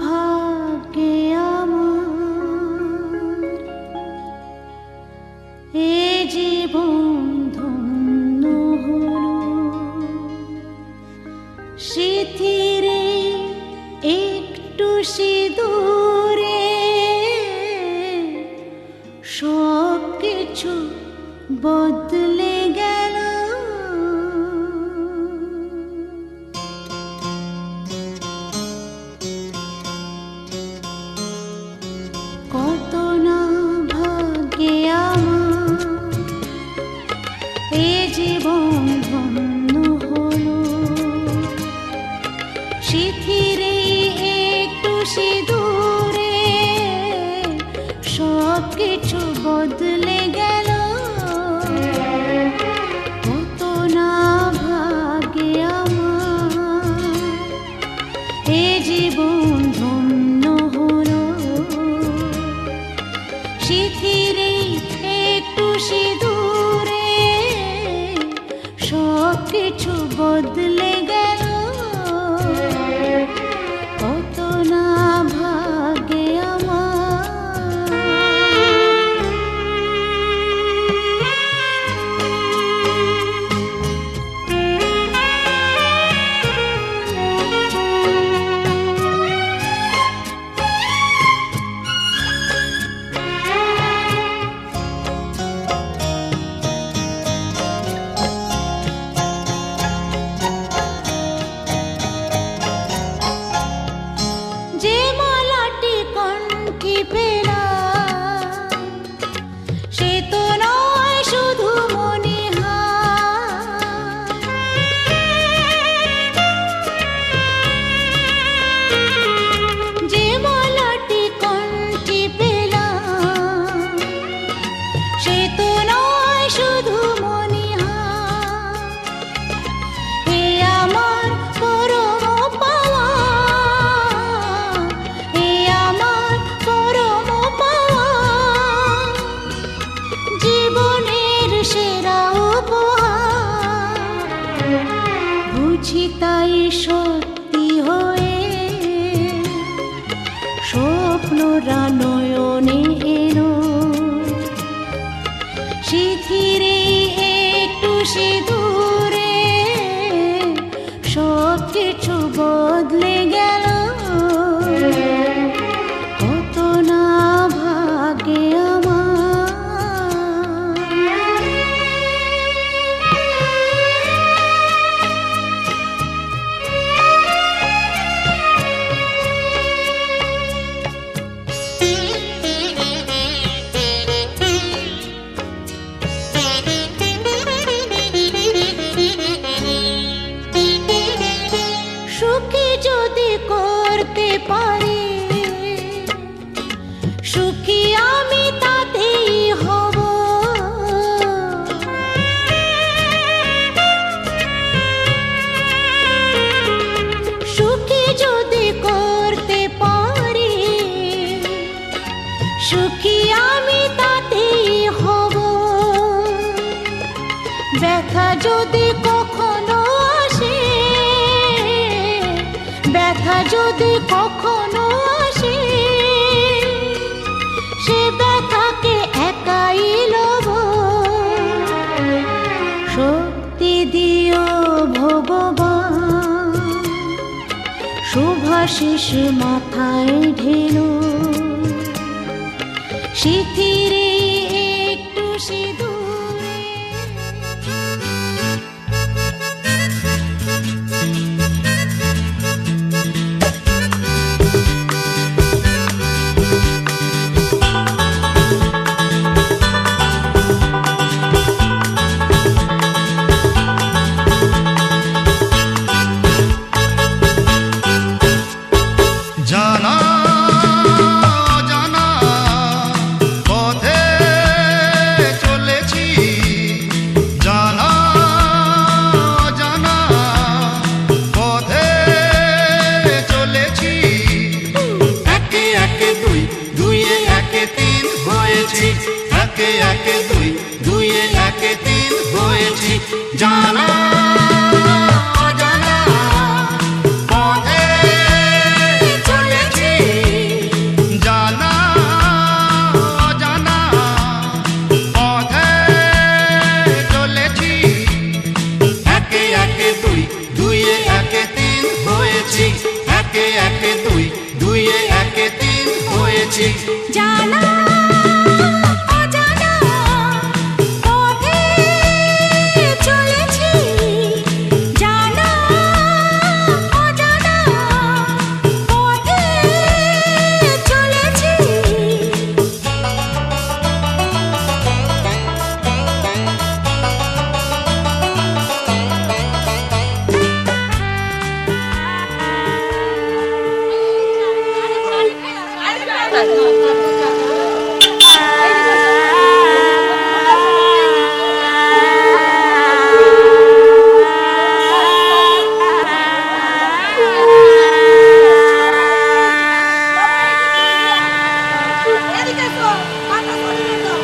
ভাগ্যে আমার এ জীবন ধন্য হলো, স্মৃতিরে একটু সিঁদুরে সব কিছু বদলে গেল। কত না ভাগ্যে আমার এ জীবন ধন্য হলো, স্মৃতিরে একটু সিঁদুরে সব কিছু বদলে গেল। কত না ভাগ্যে আমার এ জীবন ধন্য হলো, স্মৃতিরে একটু সিঁদুরে সব কিছু বদলে গেল। কত না ভাগ্যে আমার। সে তো নয় স্বপ্নরা নয়নে এলো শিথিরে একটু সিঁদুরে সব কিছু বদলে গেল কত না ভাগ্যে আমার সুখী যদি করতে পারি সুখী আমি তাতেই হব সুখী যদি করতে পারি সুখী আমি তাতেই হব ব্যথা যদি কখনো আসে ব্যথা যদি কখনো আসে সে ব্যথাকে একাই লব শক্তি দিও ভগবান শুভাশিস মাথায় ঢেলো শিথিরে একটু সিঁদুরে জানা জানা পথে চলেছি জানা জানা পথে চলেছি একে একে দুই দুইয়ে একে তিন হয়েছি একে একে দুই দুইয়ে একে তিন হয়েছি জানা জানা পথে চলেছি জানা জানা পথে চলেছি একে একে দুই দুইয়ে একে তিন হয়েছি একে একে দুই দুইয়ে একে তিন হয়েছি জানা অজানা পথে চলেছি জানা অজানা পথে চলেছি এদিকে এসো, মাথা সরিয়ে দাও।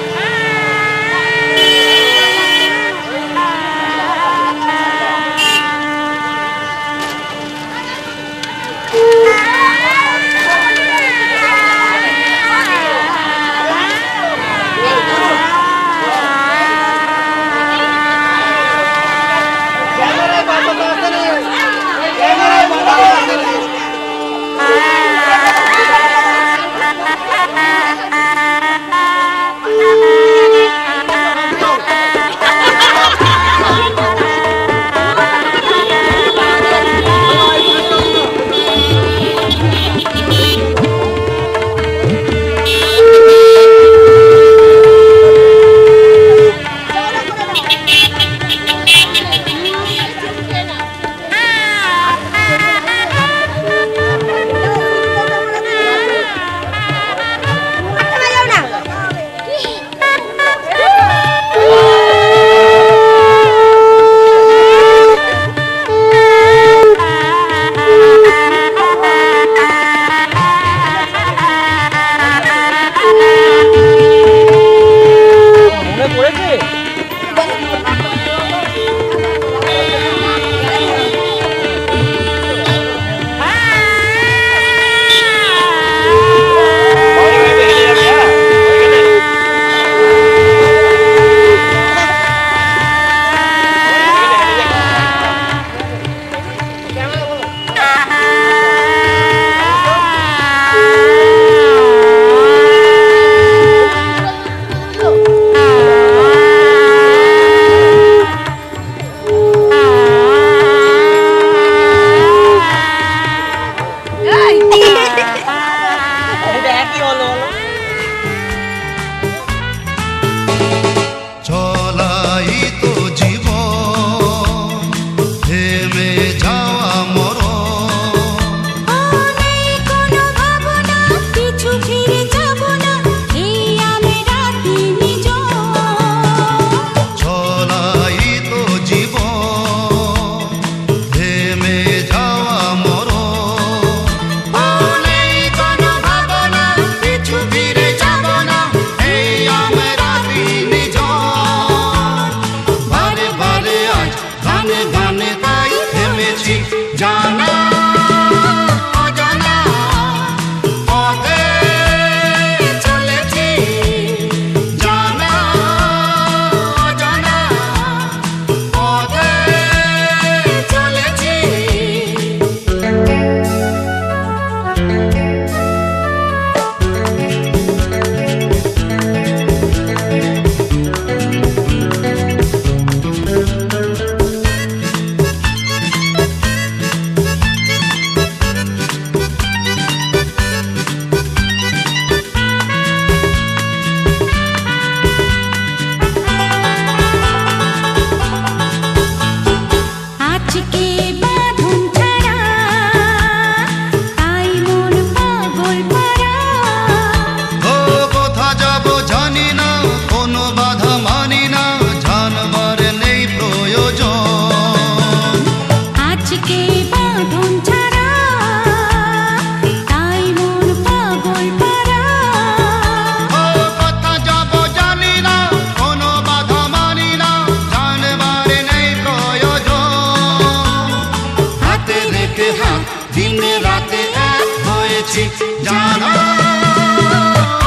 জানা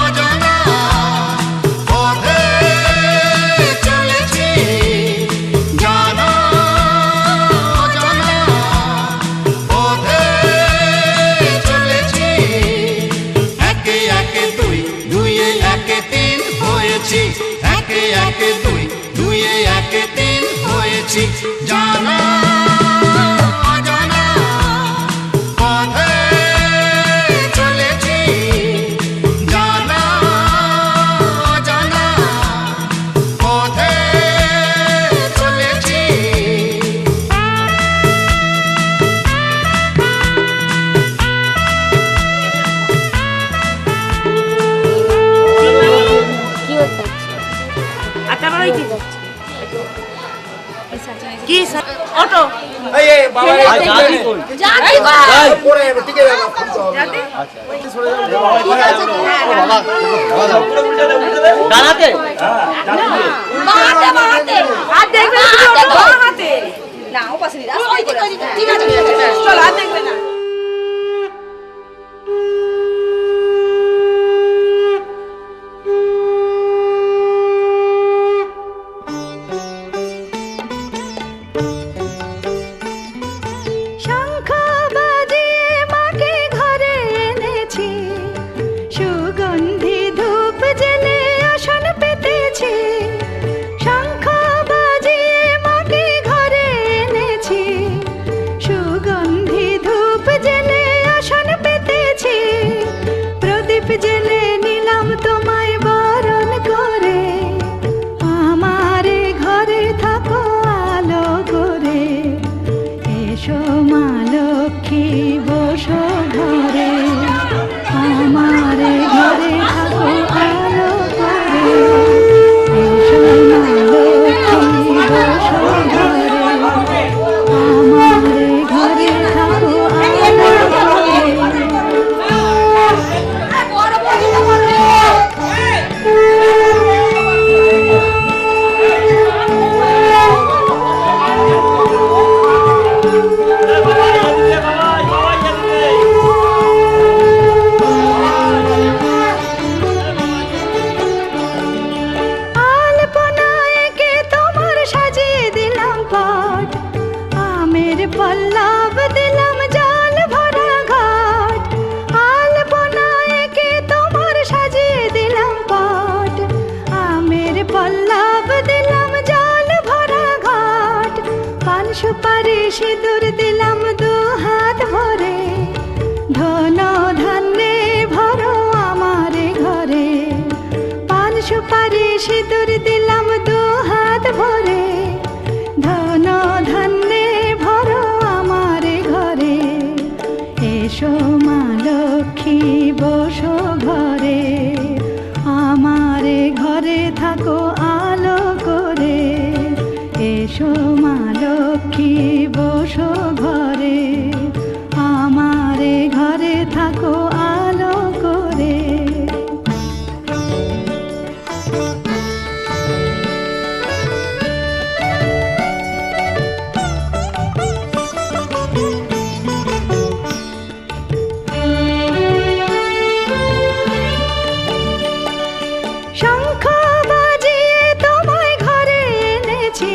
অজানা পথে চলেছি, জানা অজানা পথে চলেছি। একে একে দুই, দুইয়ে একে তিন হয়েছি, একে একে দুই, দুইয়ে একে তিন হয়েছি। জানা অজানা পথে চলেছি, জানা অজানা পথে চলেছি। কি অটো না ও পাশে ঠিক আছে চল আর দেখবে না। সুপারি সিঁদুর দিলাম দু হাত ভরে, ধন ধান্যে ভরো আমার ঘরে। পান সুপারি সিঁদুর দিলাম দু হাত ভরে, ধন ধান্যে ভরো আমার ঘরে। এসো মা লক্ষ্মী বসো ঘরে, আমার ঘরে থাকো আলো করে। এসো মা লক্ষ্মী বসো ঘরে, আমার ঘরে থাকো আলো করে। শঙ্খ বাজিয়ে তোমায় ঘরে এনেছি,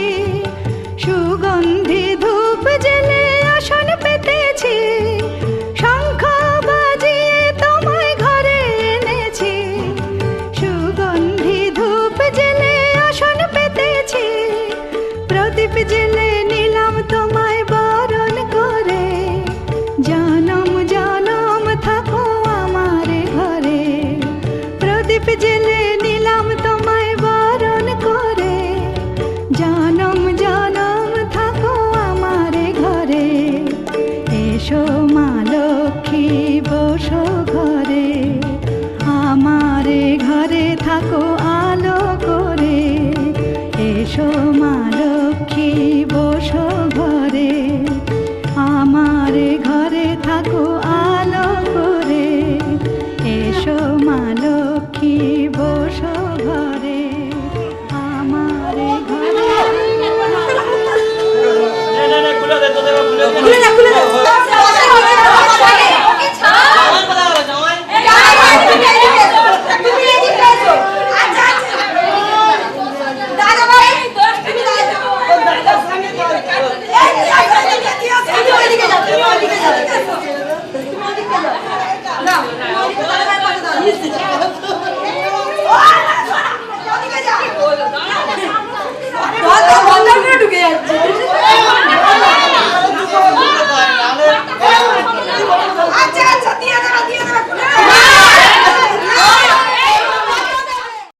সুগন্ধি ধূপ জেলে আসন পেতেছি। শঙ্খ বাজিয়ে তোমায় ঘরে এনেছি, সুগন্ধি ধূপ জেলে আসন পেতেছি। প্রদীপ জেলে নিলাম তোমায় বরণ করে, জনম জনম থাকো আমার ঘরে। প্রদীপ জেলে নিলাম তোমায় বরণ করে, জনম জনম থাকো আমার ঘরে। এসো মা লক্ষ্মী বসো ঘরে, আমার ঘরে থাকো আলো করে। এসো মা লক্ষ্মী বসো ঘরে, আমার ঘরে থাকো আলো করে। এসো মা লক্ষ্মী বসো ঘরে, আমার ঘরে। মিষ্টি